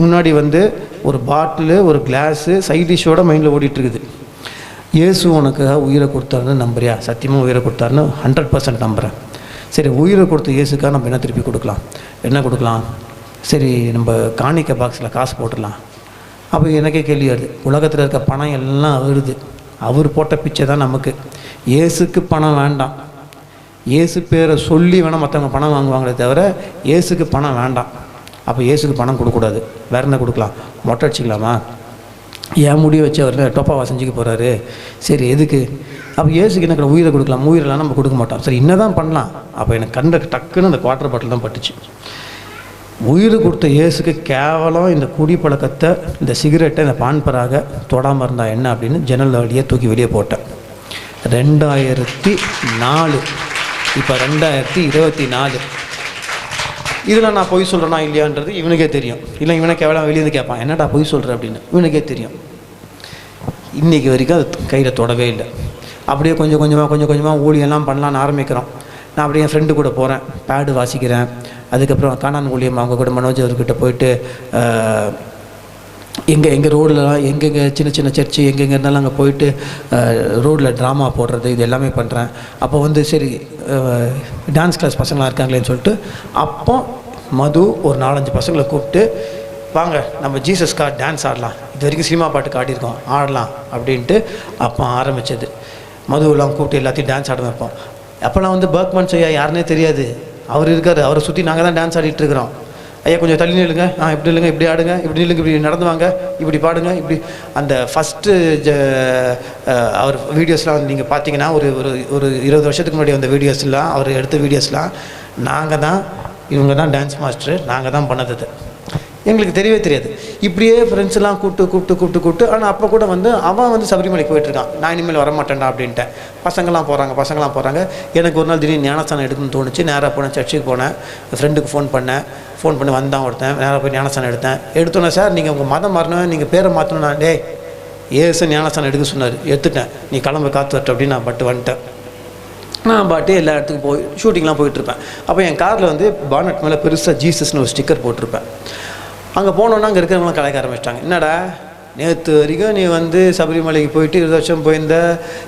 முன்னாடி வந்து ஒரு பாட்டிலு ஒரு கிளாஸு சைட் டிஷ்ஷோட மைண்டில் ஓடிட்டுருக்குது. இயேசு உனக்காக உயிரை கொடுத்தாருன்னு நம்புறியா? சத்தியமாக உயிரை கொடுத்தாருன்னு 100% நம்புகிறேன். சரி, உயிரை கொடுத்த இயேசுக்காக நம்ம என்ன திருப்பி கொடுக்கலாம்? என்ன கொடுக்கலாம்? சரி, நம்ம காணிக்கை பாக்ஸில் காசு போட்டுடலாம். அப்போ எனக்கே கேள்வி வருது, உலகத்தில் இருக்க பணம் எல்லாம் வருது, அவர் போட்ட பிச்சை தான் நமக்கு. இயேசுக்கு பணம் வேண்டாம். இயேசு பேரை சொல்லி வேணால் மற்றவங்க பணம் வாங்குவாங்களே தவிர இயேசுக்கு பணம் வேண்டாம். அப்போ இயேசுக்கு பணம் கொடுக்கக்கூடாது. வேற என்ன கொடுக்கலாம்? மொட்டை அடிச்சிக்கலாமா? ஏன் முடிய வச்சு அவர் டோப்பாவா செஞ்சுக்க போகிறாரு? சரி, எதுக்கு? அப்போ இயேசுக்கு என்ன உயிரை கொடுக்கலாம்? உயிரெல்லாம் நம்ம கொடுக்க மாட்டோம். சரி, என்ன தான் பண்ணலாம்? அப்போ எனக்கு கண்ட டக்குன்னு அந்த குவார்டர் பாட்டில் தான் பட்டுச்சு. உயிர் கொடுத்த இயேசுக்கு கேவலம் இந்த குடி பழக்கத்தை, இந்த சிகரெட்டை, இந்த பான்பராக தொடாமல் இருந்தால் என்ன அப்படின்னு ஜன்னல் வழியே தூக்கி வெளியே போட்டேன். 2004, இப்போ 2024. இதில் நான் பொய் சொல்கிறேன்னா இல்லையான்றது இவனுக்கே தெரியும். இல்லை இவனை கேவலம் வெளியே வந்து கேட்பான், என்னடா பொய் சொல்கிற அப்படின்னு. இவனுக்கே தெரியும். இன்றைக்கி வரைக்கும் அது கையில் தொடவே இல்லை. அப்படியே கொஞ்சம் கொஞ்சமாக ஊழியெல்லாம் பண்ணலான்னு ஆரம்பிக்கிறோம். நான் அப்படியே என் ஃப்ரெண்டு கூட போகிறேன், பேடு வாசிக்கிறேன். அதுக்கப்புறம் காணான் ஊழியம் அவங்க கூட மனோஜ் அவர்கிட்ட போயிட்டு எங்கள் ரோட்லலாம் எங்கெங்கே சின்ன சின்ன சர்ச்சு எங்கெங்கே இருந்தாலும் அங்கே போயிட்டு ரோட்டில் ட்ராமா போடுறது இது எல்லாமே பண்ணுறேன். அப்போ வந்து சரி டான்ஸ் கிளாஸ் பசங்களாம் இருக்காங்களேன்னு சொல்லிட்டு அப்போ மது ஒரு 4-5 பசங்களை கூப்பிட்டு, வாங்க நம்ம ஜீசஸ் கார் டான்ஸ் ஆடலாம், இது வரைக்கும் சினிமா பாட்டுக்கு ஆடிருக்கோம், ஆடலாம் அப்படின்ட்டு அப்போ ஆரம்பித்தது. மதுவெல்லாம் கூப்பிட்டு எல்லாத்தையும் டான்ஸ் ஆட வைப்போம். அப்போல்லாம் வந்து பர்க்மன் ஐயா யாருன்னே தெரியாது. அவர் இருக்கார், அவரை சுற்றி நாங்கள் தான் டான்ஸ் ஆடிட்டுருக்குறோம். ஐயா கொஞ்சம் தள்ளி நில்லுங்க, இப்படி இல்லைங்க, இப்படி ஆடுங்க, இப்படி நில்லுங்க, இப்படி நடந்து வாங்க, இப்படி பாடுங்க, இப்படி. அந்த ஃபஸ்ட்டு அவர் வீடியோஸ்லாம் வந்து நீங்கள் பார்த்தீங்கன்னா ஒரு 20 வருஷத்துக்கு முன்னாடி வந்த வீடியோஸ்லாம், அவர் எடுத்த வீடியோஸ்லாம் நாங்கள் தான், இவங்க தான் டான்ஸ் மாஸ்டர், நாங்கள் தான் பண்ணது. எங்களுக்கு தெரியவே தெரியாது. இப்படியே ஃப்ரெண்ட்ஸ்லாம் கூப்பிட்டு ஆனால் அப்போ கூட வந்து அவன் வந்து சபரிமலைக்கு போயிட்டுருக்கான். நான் இனிமேல் வரமாட்டேன்டா அப்படின்ட்டேன். பசங்களாம் போகிறாங்க. எனக்கு ஒரு நாள் திடீர்னு ஞானஸ்தானம் எடுக்கணும்னு தோணுச்சு. நேராக போனேன், சர்ச்சுக்கு போனேன். ஃப்ரெண்டுக்கு ஃபோன் பண்ணி வந்தான் ஒருத்தன். நேராக போய் ஞானஸ்தானம் எடுத்தோன்னே, சார் நீங்கள் உங்கள் மதம் மாறணும், நீங்கள் பேரை மாற்றணும்னா, டேய் ஏசு ஞானஸ்தானம் எடுக்க சொன்னார், எடுத்துட்டேன், நீ கிளம்பு காத்து வரட்டு அப்படின்னு நான் வந்துட்டேன். நான் பாட்டு எல்லா இடத்துக்கும் போய் ஷூட்டிங்லாம் போயிட்டுருப்பேன். அப்போ என் காரில் வந்து பானட் மேலே பெருசாக ஜீசஸ்னு ஒரு ஸ்டிக்கர் போட்டிருப்பேன். அங்கே போனோன்னா அங்கே இருக்கிறவங்களாம் கலாய்க்க ஆரம்பிச்சிட்டாங்க. என்னடா நேற்று வரைக்கும் நீ வந்து சபரிமலைக்கு போயிட்டு 20 வருஷம் போயிருந்த,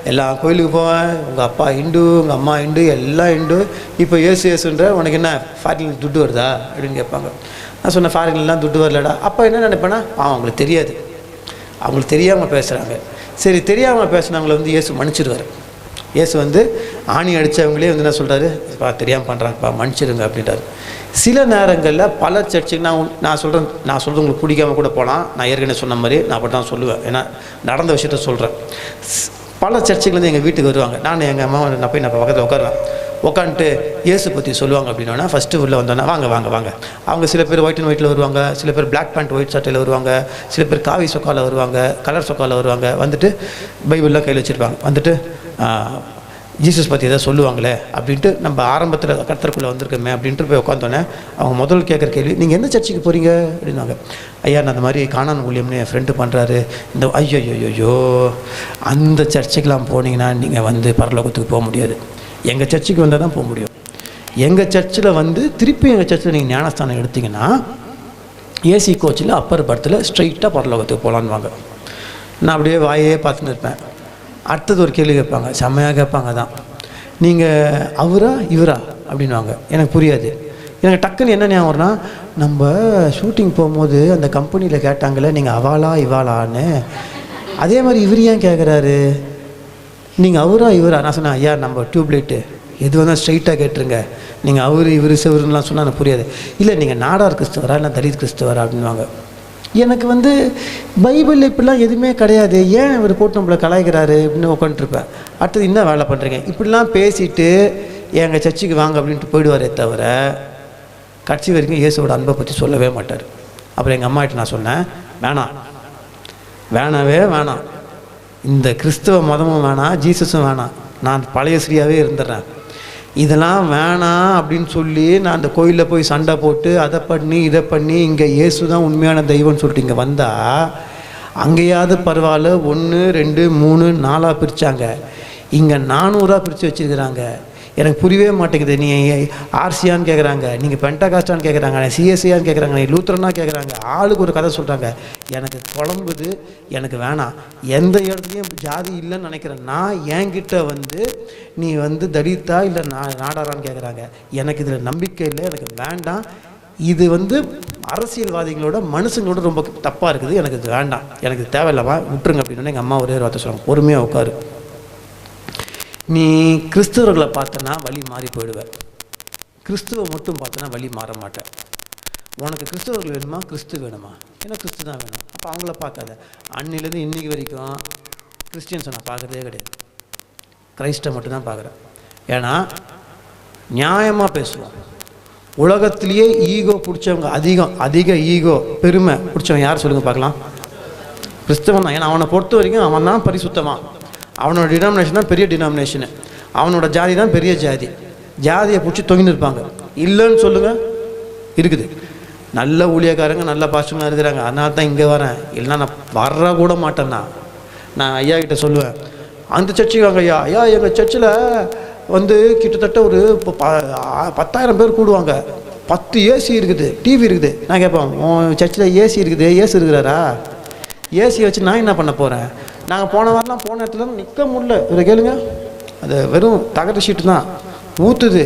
எல்லா கோயிலுக்கு போவேன், உங்கள் அப்பா இந்து, உங்கள் அம்மா இந்து, எல்லாம் இந்து, இப்போ ஏசுன்ற உனக்கு என்ன ஃபாரினில் துட்டு வருதா அப்படின்னு கேட்பாங்க. நான் சொன்னேன், ஃபாரின்லாம் துட்டு வரலடா. அப்போ என்ன நினைப்பேன்னா, அவங்களுக்கு தெரியாது, அவங்களுக்கு தெரியாமல் பேசுகிறாங்க. சரி, தெரியாமல் பேசுனவங்களை வந்து இயேசு மன்னிச்சிடுவார். இயேசு வந்து ஆணி அடித்தவங்களே வந்து என்ன சொல்கிறாரு, தெரியாமல் பண்ணுறாங்கப்பா, மன்னிச்சிடுங்க அப்படின்றாரு. சில நேரங்களில் பல சர்ச்சுக்கு நான் சொல்கிறது உங்களுக்கு பிடிக்காம கூட போகலாம். நான் ஏற்கனவே சொன்ன மாதிரி நான் அப்படி தான் சொல்லுவேன், ஏன்னா நடந்த விஷயத்த சொல்கிறேன். பல சர்ச்சுலேருந்து எங்கள் வீட்டுக்கு வருவாங்க. நான் எங்கள் அம்மா நான் போய் பக்கத்தில் உட்காந்துட்டு இயேசு பற்றி சொல்லுவாங்க. அப்படின்னா ஃபஸ்ட்டு உள்ளே வந்தோன்னா வாங்க. அவங்க சில பேர் ஒயிட் அண்ட் ஒயிட்டில் வருவாங்க, சில பேர் பிளாக் பேண்ட் ஒயிட் சட்டையில் வருவாங்க, சில பேர் காவி சொக்காவில் வருவாங்க, கலர் சொக்காவில் வருவாங்க. வந்துட்டு பைபிள்லாம் கையில் வச்சுருப்பாங்க. வந்துட்டு ஜீசஸ் பற்றி எதாவது சொல்லுவாங்களே அப்படின்ட்டு, நம்ம ஆரம்பத்தில் கர்த்தருக்குள்ளே வந்திருக்கோமே அப்படின்ட்டு போய் உட்காந்தோன்னே அவங்க முதல் கேட்குற கேள்வி, நீங்கள் எந்த சர்ச்சுக்கு போகிறீங்க அப்படின்னாங்க. ஐயா நான் அந்த மாதிரி காணான் ஊழியம்னு என் ஃப்ரெண்டு பண்ணுறாரு. இந்த ஐயோ அந்த சர்ச்சுக்கெலாம் போனீங்கன்னா நீங்கள் வந்து பரலோகத்துக்கு போக முடியாது. எங்கள் சர்ச்சுக்கு வந்தால் தான் போக முடியும். எங்கள் சர்ச்சில் வந்து திருப்பி எங்கள் சர்ச்சில் நீங்கள் ஞானஸ்தானம் எடுத்திங்கன்னா ஏசி கோச்சில் அப்பர் பர்த்தில் ஸ்ட்ரைட்டாக பரலோகத்துக்கு போகலான்னு வாங்க. நான் அப்படியே வாயே பார்த்துன்னு இருப்பேன். அடுத்தது ஒரு கேள்வி கேட்பாங்க, செம்மையாக கேட்பாங்க தான், நீங்கள் அவரா இவரா அப்படின்வாங்க. எனக்கு புரியாது. எனக்கு டக்குன்னு என்ன ஞாபகம்னா, நம்ம ஷூட்டிங் போகும்போது அந்த கம்பெனியில் கேட்டாங்களே நீங்கள் அவாளா இவாளான்னு, அதே மாதிரி இவர் ஏன் கேட்குறாரு, நீங்கள் அவரா இவரா? நான் சொன்னேன், ஐயா நம்ம டியூப்லைட்டு எது வந்தால் ஸ்ட்ரைட்டாக கேட்டுருங்க, நீங்கள் அவர் இவர் சிவருன்னெலாம் சொன்னால் எனக்கு புரியாது. இல்லை நீங்கள் நாடார் கிறிஸ்தவரா இல்லை தலித் கிறிஸ்தவரா அப்படின்வாங்க. எனக்கு வந்து பைபிளில் இப்படிலாம் எதுவுமே கிடையாது, ஏன் இவர் போட்டு நம்மளை கலாய்க்கிறாரு அப்படின்னு உட்காந்துருப்பேன். அடுத்தது என்ன வேலை பண்ணுறீங்க இப்படிலாம் பேசிட்டு எங்கள் சர்ச்சுக்கு வாங்க அப்படின்ட்டு போயிடுவாரே தவிர கட்சி வரைக்கும் இயேசுவோட அன்பை பற்றி சொல்லவே மாட்டார். அப்புறம் எங்கள் அம்மாகிட்ட நான் சொன்னேன், வேணாம், இந்த கிறிஸ்தவ மதமும் வேணாம், ஜீசஸும் வேணாம், நான் பழைய ஸ்ரீயாகவே இருந்துடுறேன், இதெல்லாம் வேணாம் அப்படின்னு சொல்லி நான் அந்த கோயிலில் போய் சண்டை போட்டு அதை பண்ணி இதை பண்ணி இங்கே இயேசு தான் உண்மையான தெய்வம்னு சொல்லிட்டு இங்கே வந்தால் அங்கேயாவது பரவாயில்ல 1 2 3 4 பிரித்தாங்க, இங்கே 400 பிரித்து வச்சுருக்கிறாங்க. எனக்கு புரியவே மாட்டேங்குது. நீ ஆர்சியான்னு கேட்குறாங்க, நீங்கள் பென்டகாஸ்டான்னு கேட்குறாங்க, சிஎஸ்சியான்னு கேட்குறாங்க, நீ லூத்ரனா கேட்குறாங்க, ஆளுக்கு ஒரு கதை சொல்கிறாங்க. எனக்கு குழம்புது, எனக்கு வேணாம். எந்த இடத்துலையும் ஜாதி இல்லைன்னு நினைக்கிறேன். நான் என்கிட்ட வந்து நீ வந்து தலித்தா இல்லை நாடாரான்னு கேட்குறாங்க. எனக்கு இதில் நம்பிக்கை இல்லை, எனக்கு வேண்டாம். இது வந்து அரசியல்வாதிகளோட மனுஷங்களோட ரொம்ப தப்பாக இருக்குது, எனக்கு இது வேண்டாம், எனக்கு இது தேவையில்லவா, விட்டுருங்க அப்படின்னு எங்கள் அம்மா ஒரே ஒரு வார்த்தை சொல்லுவாங்க, பொறுமையாக உட்காரு, நீ கிறிஸ்தவர்களை பார்த்தனா வழி மாறி போயிடுவேன், கிறிஸ்துவை மட்டும் பார்த்தனா வழி மாற மாட்டேன். உனக்கு கிறிஸ்தவர்கள் வேணுமா, கிறிஸ்து வேணுமா, ஏன்னா கிறிஸ்து தான் வேணும், அப்போ அவங்கள பார்க்காத. அன்னிலேருந்து இன்றைக்கி வரைக்கும் கிறிஸ்டியன்ஸை நான் பார்க்குறதே கிடையாது, கிரைஸ்டை மட்டும்தான் பார்க்குறேன். ஏன்னா நியாயமாக பேசுவோம். உலகத்திலேயே ஈகோ பிடிச்சவங்க அதிக ஈகோ பெருமை பிடிச்சவன் யார் சொல்லுங்கள் பார்க்கலாம்? கிறிஸ்தவன் தான். ஏன்னா அவனை பொறுத்த வரைக்கும் அவன் தான் பரிசுத்தமாக, அவனோட டினாமினேஷன் தான் பெரிய டினாமினேஷனு, அவனோட ஜாதி தான் பெரிய ஜாதி, ஜாதியை பிடிச்சி தொங்கின்னு இருப்பாங்க. இல்லைன்னு சொல்லுங்கள், இருக்குது. நல்ல ஊழியக்காரங்க நல்ல பாஸ்டர்லாம் இருக்கிறாங்க, அதனால தான் இங்கே வரேன், இல்லைன்னா நான் வர கூட மாட்டேன்னா. நான் ஐயா கிட்ட சொல்லுவேன், அந்த சர்ச்சுக்கு வாங்க ஐயா, ஐயா எங்கள் சர்ச்சில் வந்து கிட்டத்தட்ட ஒரு 10,000 பேர் கூடுவாங்க, 10 ஏசி இருக்குது, டிவி இருக்குது. நான் கேட்பேன், உன் சர்ச்சில் ஏசி இருக்குது, ஏசி இருக்கிறாரா? ஏசி வச்சு நான் என்ன பண்ண போகிறேன்? நாங்கள் போன வாரம்லாம் போன இடத்துல நிற்க முடியல. இதை கேளுங்க, அது வெறும் தகர ஷீட்டு தான், ஊற்றுது.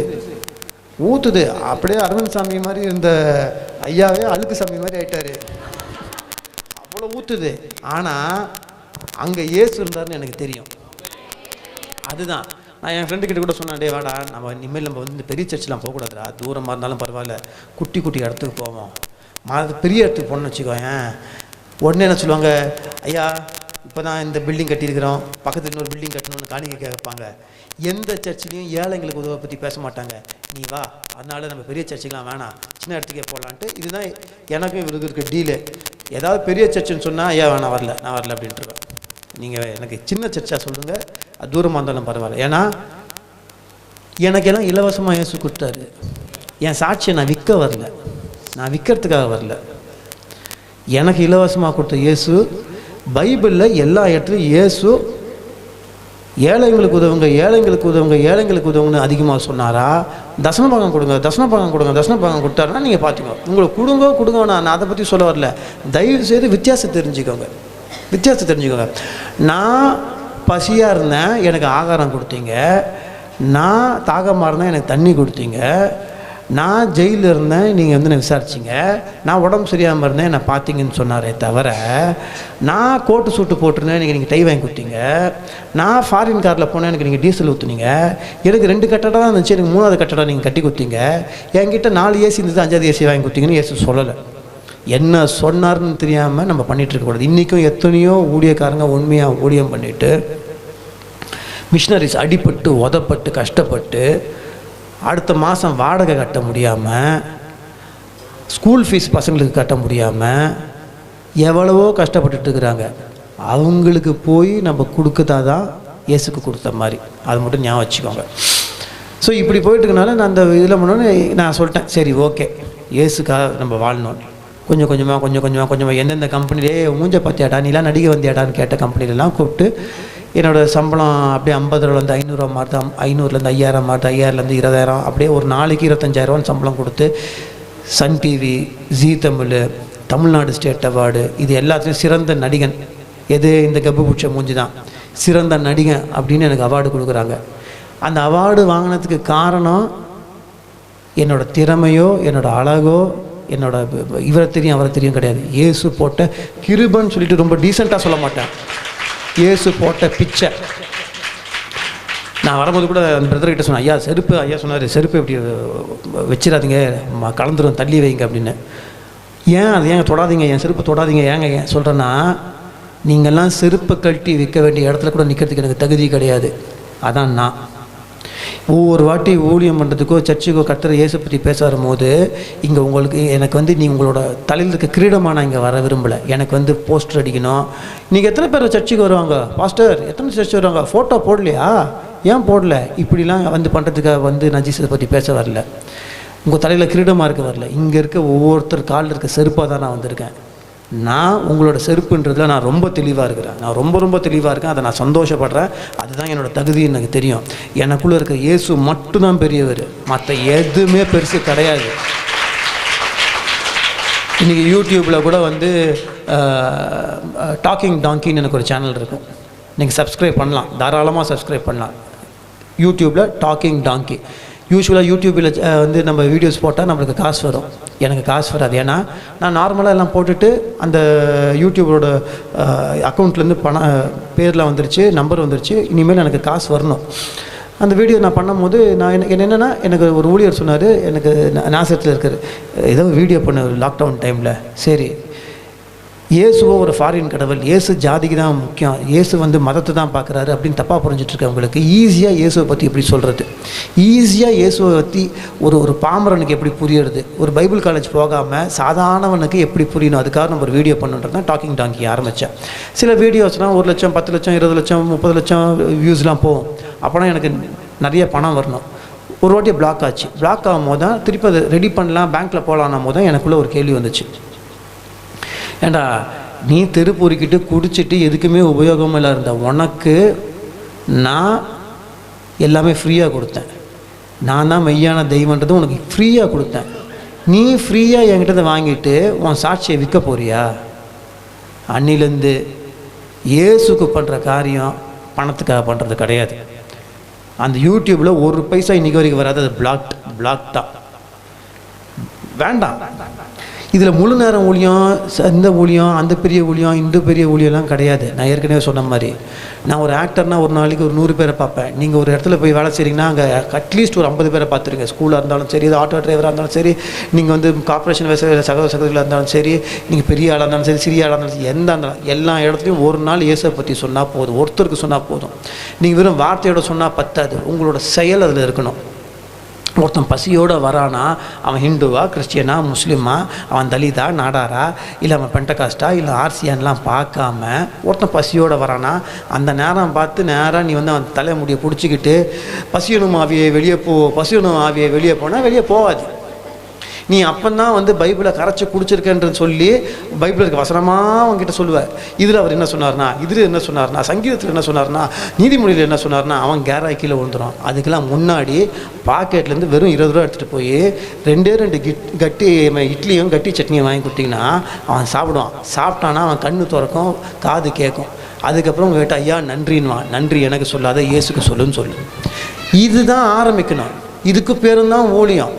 அப்படியே அரவிந்த் சாமி மாதிரி இருந்த ஐயாவே அழுக்கு சாமி மாதிரி ஆயிட்டாரு, அவ்வளோ ஊற்றுது. ஆனால் அங்கே ஏசு இருந்தாருன்னு எனக்கு தெரியும். அதுதான் நான் என் ஃப்ரெண்டு கிட்ட கூட சொன்னேன், டே வாடா, நம்ம இனிமேல் நம்ம வந்து இந்த பெரிய சர்ச்செலாம் போகக்கூடாதுடா, தூரமாக இருந்தாலும் பரவாயில்ல, குட்டி இடத்துக்கு போவோம், பெரிய இடத்துக்கு போகணுன்னு வச்சுக்கோயேன். உடனே என்ன சொல்லுவாங்க, ஐயா இப்போ தான் இந்த பில்டிங் கட்டியிருக்கிறோம், பக்கத்தில் இன்னொரு பில்டிங் கட்டணும்னு காணிக்கை கேட்பாங்க. எந்த சர்ச்சிலையும் ஏழைங்களுக்கு உதவை பற்றி பேச மாட்டாங்க, நீ வா, அதனால நம்ம பெரிய சர்ச்சுக்கெலாம் வேணாம், சின்ன இடத்துக்கே போகலான்ட்டு. இதுதான் எனக்கும் இவருக்கு இருக்க டீலு. ஏதாவது பெரிய சர்ச்சுன்னு சொன்னால் ஐயா நான் வரல அப்படின்ட்டுருவேன். நீங்கள் எனக்கு சின்ன சர்ச்சாக சொல்லுங்கள், அது தூரமாக இருந்தாலும் பரவாயில்ல. ஏன்னா எனக்கெல்லாம் இலவசமாக இயேசு கொடுத்தாரு. என் சாட்சியை நான் விற்க வரல, நான் விற்கிறதுக்காக வரல. எனக்கு இலவசமாக கொடுத்த இயேசு, பைபிளில் எல்லா இடத்துலையும் இயேசு ஏழைங்களுக்கு உதவுங்கன்னு அதிகமாக சொன்னாரா? தசமபாகம் கொடுத்தாருன்னா நீங்கள் பார்த்துக்கோ, உங்களுக்கு கொடுங்க. நான் அதை பற்றி சொல்ல வரல. தயவு செய்து வித்தியாசம் தெரிஞ்சுக்கோங்க. நான் பசியாக இருந்தேன், எனக்கு ஆகாரம் கொடுத்தீங்க. நான் தாகமாக இருந்தேன், எனக்கு தண்ணி கொடுத்தீங்க. நான் ஜெயிலில் இருந்தேன், நீங்கள் வந்து என்னை விசாரிச்சிங்க. நான் உடம்பு சரியாமல் இருந்தேன், என்னை பார்த்தீங்கன்னு சொன்னாரே தவிர, நான் கோட்டு சூட்டு போட்டிருந்தேன், நீங்கள் டை வாங்கி கொடுத்தீங்க. நான் ஃபாரின் காரில் போனேன், எனக்கு நீங்கள் டீசல் ஊற்றுனீங்க. எனக்கு 2 கட்டடம் தான் இருந்துச்சு, எனக்கு 3வது கட்டடம் நீங்கள் கட்டி கொடுத்தீங்க. என்கிட்ட 4 ஏசி இருந்தது, 5வது ஏசி வாங்கி கொடுத்தீங்கன்னு ஏசு சொல்லலை. என்ன சொன்னார்னு தெரியாமல் நம்ம பண்ணிகிட்டு இருக்கக்கூடாது. இன்றைக்கும் எத்தனையோ ஊழியக்காரங்க உண்மையாக ஊழியம் பண்ணிவிட்டு, மிஷினரிஸ் அடிபட்டு உதப்பட்டு கஷ்டப்பட்டு அடுத்த மாதம் வாடகை கட்ட முடியாமல், ஸ்கூல் ஃபீஸ் பசங்களுக்கு கட்ட முடியாமல் எவ்வளவோ கஷ்டப்பட்டுட்டு இருக்கிறாங்க. அவங்களுக்கு போய் நம்ம கொடுக்கதா தான் இயேசுக்கு கொடுத்த மாதிரி, அது மட்டும் ஞாபகம் வச்சுக்கோங்க. ஸோ இப்படி போயிட்டுருக்கனால நான் அந்த இதில் பண்ணோன்னு நான் சொல்லிட்டேன், சரி ஓகே இயேசுக்காக நம்ம வாழணும். கொஞ்சம் கொஞ்சமாக எந்தெந்த கம்பெனிலே மூஞ்ச பார்த்தியாடா, நீலாம் நடிகை வந்தியாடான்னு கேட்ட கம்பெனிலெலாம் கூப்பிட்டு என்னோடய சம்பளம் அப்படியே 50 ரூபாலேருந்து 500 மாறுது, 500லேருந்து 5000 மாறுது, 5000லேருந்து 20000, அப்படியே ஒரு நாளைக்கு 25,000 சம்பளம் கொடுத்து சன் டிவி, ஜீ தமிழ், தமிழ்நாடு ஸ்டேட் அவார்டு, இது எல்லாத்துலேயும் சிறந்த நடிகன், எது இந்த கப்பு பிடிச்ச மூஞ்சி தான் சிறந்த நடிகன் அப்படின்னு எனக்கு அவார்டு கொடுக்குறாங்க. அந்த அவார்டு வாங்கினதுக்கு காரணம் என்னோடய திறமையோ என்னோடய அழகோ என்னோட இவரை தெரியும் அவரை தெரியும் கிடையாது. இயேசு போட்ட கிருபைன்னு சொல்லிட்டு ரொம்ப டீசெண்டாக சொல்ல மாட்டேன், இயேசு போட்ட பிச்சை. நான் வரும்போது கூட அந்த பிரதர்கிட்ட சொன்னேன், ஐயா செருப்பு, ஐயா சொன்னார் செருப்பு எப்படி வச்சிடாதீங்க, கலந்துரும், தள்ளி வைங்க அப்படின்னு. ஏன் அது ஏங்க தொடாதீங்க, என் செருப்பு தொடாதீங்க, ஏன் சொல்கிறேன்னா, நீங்கள்லாம் செருப்பை கழட்டி விற்க வேண்டிய இடத்துல கூட நிற்கிறதுக்கு எனக்கு தகுதி கிடையாது. அதான் நான் ஒவ்வொரு வாட்டி ஊழியம் பண்ணுறதுக்கோ சர்ச்சுக்கோ கர்த்தர் இயேசு பற்றி பேச வரும்போது, இங்கே உங்களுக்கு எனக்கு வந்து நீ உங்களோட தலையில் இருக்க கிரீடமாக நான் இங்கே வர விரும்பலை, எனக்கு வந்து போஸ்டர் அடிக்கணும். நீங்கள் எத்தனை பேர் சர்ச்சுக்கு வருவாங்க பாஸ்டர், எத்தனை சர்ச்சு வருவாங்க, ஃபோட்டோ போடலையா, ஏன் போடல, இப்படிலாம் வந்து பண்ணுறதுக்காக வந்து நான் ஜீசஸை பற்றி பேச வரல, உங்கள் தலையில் கிரீடமாக இருக்க வரல. இங்கே இருக்க ஒவ்வொருத்தர் காலில் இருக்க செருப்பாக தான் நான் வந்திருக்கேன். நான் உங்களோட செருப்புன்றதில் நான் ரொம்ப தெளிவாக இருக்கிறேன், நான் ரொம்ப தெளிவாக இருக்கேன், அதை நான் சந்தோஷப்படுறேன். அதுதான் என்னோடய தகுதி, எனக்கு தெரியும். எனக்குள்ளே இருக்க இயேசு மட்டும்தான் பெரியவர், மற்ற எதுவுமே பெருசு கிடையாது. இன்றைக்கி யூடியூப்பில் கூட வந்து டாக்கிங் டாங்கின்னு எனக்கு ஒரு சேனல் இருக்கும், நீங்கள் சப்ஸ்கிரைப் பண்ணலாம், தாராளமாக சப்ஸ்கிரைப் பண்ணலாம். யூடியூப்பில் டாக்கிங் டாங்கி, யூஸ்வலாக யூடியூப்பில் வந்து நம்ம வீடியோஸ் போட்டால் நம்மளுக்கு காசு வரும். எனக்கு காசு வராது. ஏன்னா நான் நார்மலாக எல்லாம் போட்டுட்டு அந்த யூடியூபோட அக்கௌண்ட்லேருந்து பேர்லாம் வந்துருச்சு, நம்பர் வந்துருச்சு, இனிமேல் எனக்கு காசு வரணும். அந்த வீடியோ நான் பண்ணும்போது நான் எனக்கு என்னென்னா, எனக்கு ஒரு ஊழியர் சொன்னார், எனக்கு நாசத்தில் இருக்கிற ஏதோ வீடியோ பண்ண லாக்டவுன் டைமில், சரி இயேசுவோ ஒரு ஃபாரின் கடவுள், இயேசு ஜாதிக்கு தான் முக்கியம், இயேசு வந்து மதத்தை தான் பார்க்குறாரு அப்படின்னு தப்பாக புரிஞ்சிட்ருக்கவங்களுக்கு ஈஸியாக இயேசுவை பற்றி எப்படி சொல்கிறது, ஈஸியாக இயேசுவை பற்றி ஒரு பாமரனுக்கு எப்படி புரியுறது, ஒரு பைபிள் காலேஜ் போகாமல் சாதாரணவனுக்கு எப்படி புரியணும், அதுக்காக நம்ம ஒரு வீடியோ பண்ணுன்றது தான் டாக்கிங் டாங்கி ஆரம்பித்தேன். சில வீடியோஸ்லாம் 1 லட்சம் 10 லட்சம் 20 லட்சம் 30 லட்சம் வியூஸ்லாம் போகும். அப்போனா எனக்கு நிறைய பணம் வரணும். ஒரு வாட்டி பிளாக் ஆச்சு. பிளாக் ஆகும் போது தான் திருப்பி அதை ரெடி பண்ணலாம், பேங்க்கில் போகலான்னும் போது தான் எனக்குள்ளே ஒரு கேள்வி வந்துச்சு. ஏண்டா நீ தெரு பொறுக்கிட்டு குடிச்சிட்டு எதுக்குமே உபயோகமாக இல்லை இருந்த உனக்கு நான் எல்லாமே ஃப்ரீயாக கொடுத்தேன், நான் தான் மெய்யான தெய்வன்றது உனக்கு ஃப்ரீயாக கொடுத்தேன், நீ ஃப்ரீயாக என்கிட்ட வாங்கிட்டு உன் சாட்சியை விற்க போறியா? அன்னிலேருந்து இயேசுக்கு பண்ணுற காரியம் பணத்துக்காக பண்ணுறது கிடையாது. அந்த யூடியூப்பில் 1 பைசா இன்றைக்கி வரைக்கும் வராது, அது பிளாக் தான். வேண்டாம். இதில் முழு நேரம் ஊழியம், இந்த ஊழியம், அந்த பெரிய ஊழியம், இந்த பெரிய ஊழியெல்லாம் கிடையாது. நான் ஏற்கனவே சொன்ன மாதிரி நான் ஒரு ஆக்டர்னால் ஒரு நாளைக்கு ஒரு 100 பேரை பார்ப்பேன். நீங்கள் ஒரு இடத்துல போய் வேலை செய்கிறீங்கன்னா அங்கே அட்லீஸ்ட் ஒரு 50 பேரை பார்த்துருங்க. ஸ்கூலாக இருந்தாலும் சரி, இது ஆட்டோ டிரைவராக இருந்தாலும் சரி, நீங்கள் வந்து கார்பரேஷன் சகோதரிகளாக இருந்தாலும் சரி, நீங்கள் பெரிய ஆளாக இருந்தாலும் சரி, சிறிய ஆளாக இருந்தாலும் சரி, எந்த இருந்தாலும் எல்லா இடத்துலையும் ஒரு நாள் இயேசுவை பற்றி சொன்னால் போதும், ஒருத்தருக்கு சொன்னால் போதும். நீங்கள் வெறும் வார்த்தையோடு சொன்னால் பத்தாது, உங்களோட செயல் அதில் இருக்கணும். ஒருத்தன் பசியோடு வரானா, அவன் ஹிந்துவா, கிறிஸ்டியனா, முஸ்லீமா, அவன் தலிதா, நாடாரா, இல்லை அவன் பெண்டகாஸ்டா, இல்லை ஆர்சியான்லாம் பார்க்காம ஒருத்தன் பசியோடு வரானா, அந்த நேரம் பார்த்து நேராக நீ வந்து அவன் தலைமுடியை பிடிச்சிக்கிட்டு பசியணும் ஆவியை வெளியே போ, பசியணும் ஆவியை வெளியே போனால் வெளியே போகாது. நீ அப்போதான் வந்து பைபிளை கரைச்சி குடிச்சிருக்கேன்றது சொல்லி பைபிள் இருக்க வசனமாக அவங்ககிட்ட சொல்லுவார். இதில் அவர் என்ன சொன்னார்னா, இதில் என்ன சொன்னார்னா, சங்கீதத்தில் என்ன சொன்னார்னா, நீதிமொழியில் என்ன சொன்னார்னா, அவன் கேராய் கீழே விழுந்துடும். அதுக்கெல்லாம் முன்னாடி பாக்கெட்லேருந்து வெறும் 20 ரூபா எடுத்துகிட்டு போய் 2 கட்டி இட்லியும் கட்டி சட்னியும் வாங்கி கொடுத்தீங்கன்னா அவன் சாப்பிடுவான். சாப்பிட்டானா அவன் கண்ணு திறக்கும், காது கேட்கும். அதுக்கப்புறம் உங்கள் கிட்ட ஐயா நன்றின்வான். நன்றி எனக்கு சொல்லாத இயேசுக்கு சொல்லுன்னு சொல்லு. இதுதான் ஆரம்பிக்கணும். இதுக்கு பேரும் தான் ஊழியம்.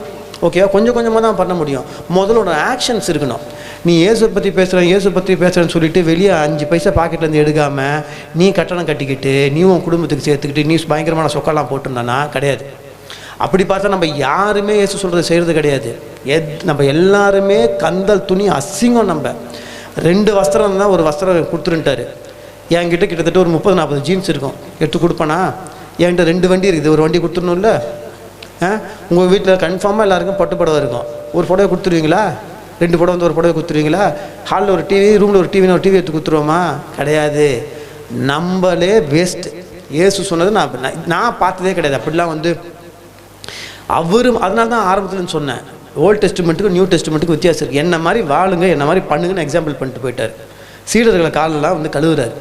ஓகேவா? கொஞ்சம் கொஞ்சமாக தான் பண்ண முடியும். முதல்ல ஒரு ஆக்ஷன்ஸ் இருக்கணும். நீ இயேசு பற்றி பேசுகிறேன்னு சொல்லிட்டு வெளியே 5 பைசா பாக்கெட்லேருந்து எடுக்காமல் நீ கட்டணம் கட்டிக்கிட்டு நீ உன் குடும்பத்துக்கு சேர்த்துக்கிட்டு நீ பயங்கரமான சொக்கெல்லாம் போட்டுருந்தானா கிடையாது. அப்படி பார்த்தா நம்ம யாருமே இயேசு சொல்கிறத செய்கிறது கிடையாது. நம்ம எல்லாருமே கந்தல் துணி அசிங்கம். நம்ம 2 வஸ்திரம் தான், ஒரு வஸ்திரம் கொடுத்துருன்ட்டாரு. என்கிட்ட கிட்டத்தட்ட ஒரு 30-40 ஜீன்ஸ் இருக்கும், எடுத்து கொடுப்பேனா? என்கிட்ட 2 வண்டி இருக்குது, ஒரு வண்டி கொடுத்துடணும்ல. உங்கள் வீட்டில் கன்ஃபார்மாக எல்லாருக்கும் பட்டு புடவை இருக்கும். ஒரு புடவை கொடுத்துருவீங்களா? 2 புடவை வந்து ஒரு புடவை கொடுத்துருவீங்களா? ஹாலில் ஒரு டிவி, ரூமில் ஒரு டிவினா ஒரு டிவி எடுத்து கொடுத்துருவோமா? கிடையாது. நம்மளே வேஸ்ட். இயேசு சொன்னது நான் பார்த்ததே கிடையாது. அப்படிலாம் வந்து அவரும் அதனால தான் ஆரம்பத்துலன்னு சொன்னேன், ஓல்டு டெஸ்ட்மெண்ட்டுக்கும் நியூ டெஸ்ட்மெண்ட்டுக்கும் வித்தியாசம் இருக்குது. என்ன மாதிரி வாழுங்க, என்ன மாதிரி பண்ணுங்கன்னு எக்ஸாம்பிள் பண்ணிட்டு போயிட்டார். சீடர்களை காலெல்லாம் வந்து கழுவுறாரு.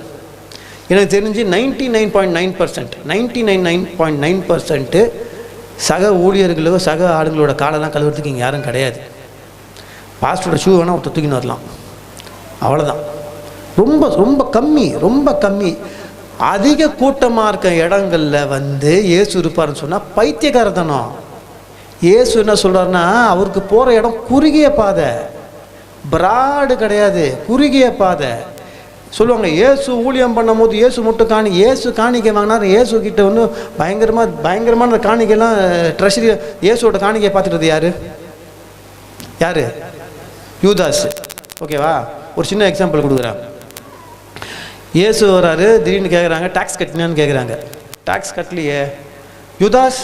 எனக்கு தெரிஞ்சு 99.9% சக ஊழியர்களோ சக ஆளுங்களோட காலெல்லாம் கழுவுறதுக்கு இங்கே யாரும் கிடையாது. பாஸ்டரோட ஷூ வேணால் ஒருத்தர் தூக்கின்னு வரலாம், அவ்வளோதான். ரொம்ப ரொம்ப கம்மி. அதிக கூட்டமாக இருக்க இடங்களில் வந்து இயேசு இருப்பாருன்னு சொன்னால் பைத்தியக்காரத்தனம். இயேசு என்ன சொல்கிறாருன்னா, அவருக்கு போகிற இடம் குறுகிய பாதை, பிராடு கிடையாது, குறுகிய பாதை. சொல்லுவாங்க இயேசு ஊழியம் பண்ணும் போது இயேசு மட்டும் இயேசு காணிக்கை வாங்கினார். இயேசு கிட்ட வந்து பயங்கரமான காணிக்கைலாம் ட்ரெஷரி. இயேசுவோட காணிக்கையை பார்த்துட்டு யாரு? யூதாஸ். ஓகேவா? ஒரு சின்ன எக்ஸாம்பிள் கொடுக்குறேன். இயேசு வராரு, திடீர்னு கேட்குறாங்க டாக்ஸ் கட்டினான்னு கேட்குறாங்க. டாக்ஸ் கட்டலையே. யூதாஸ்,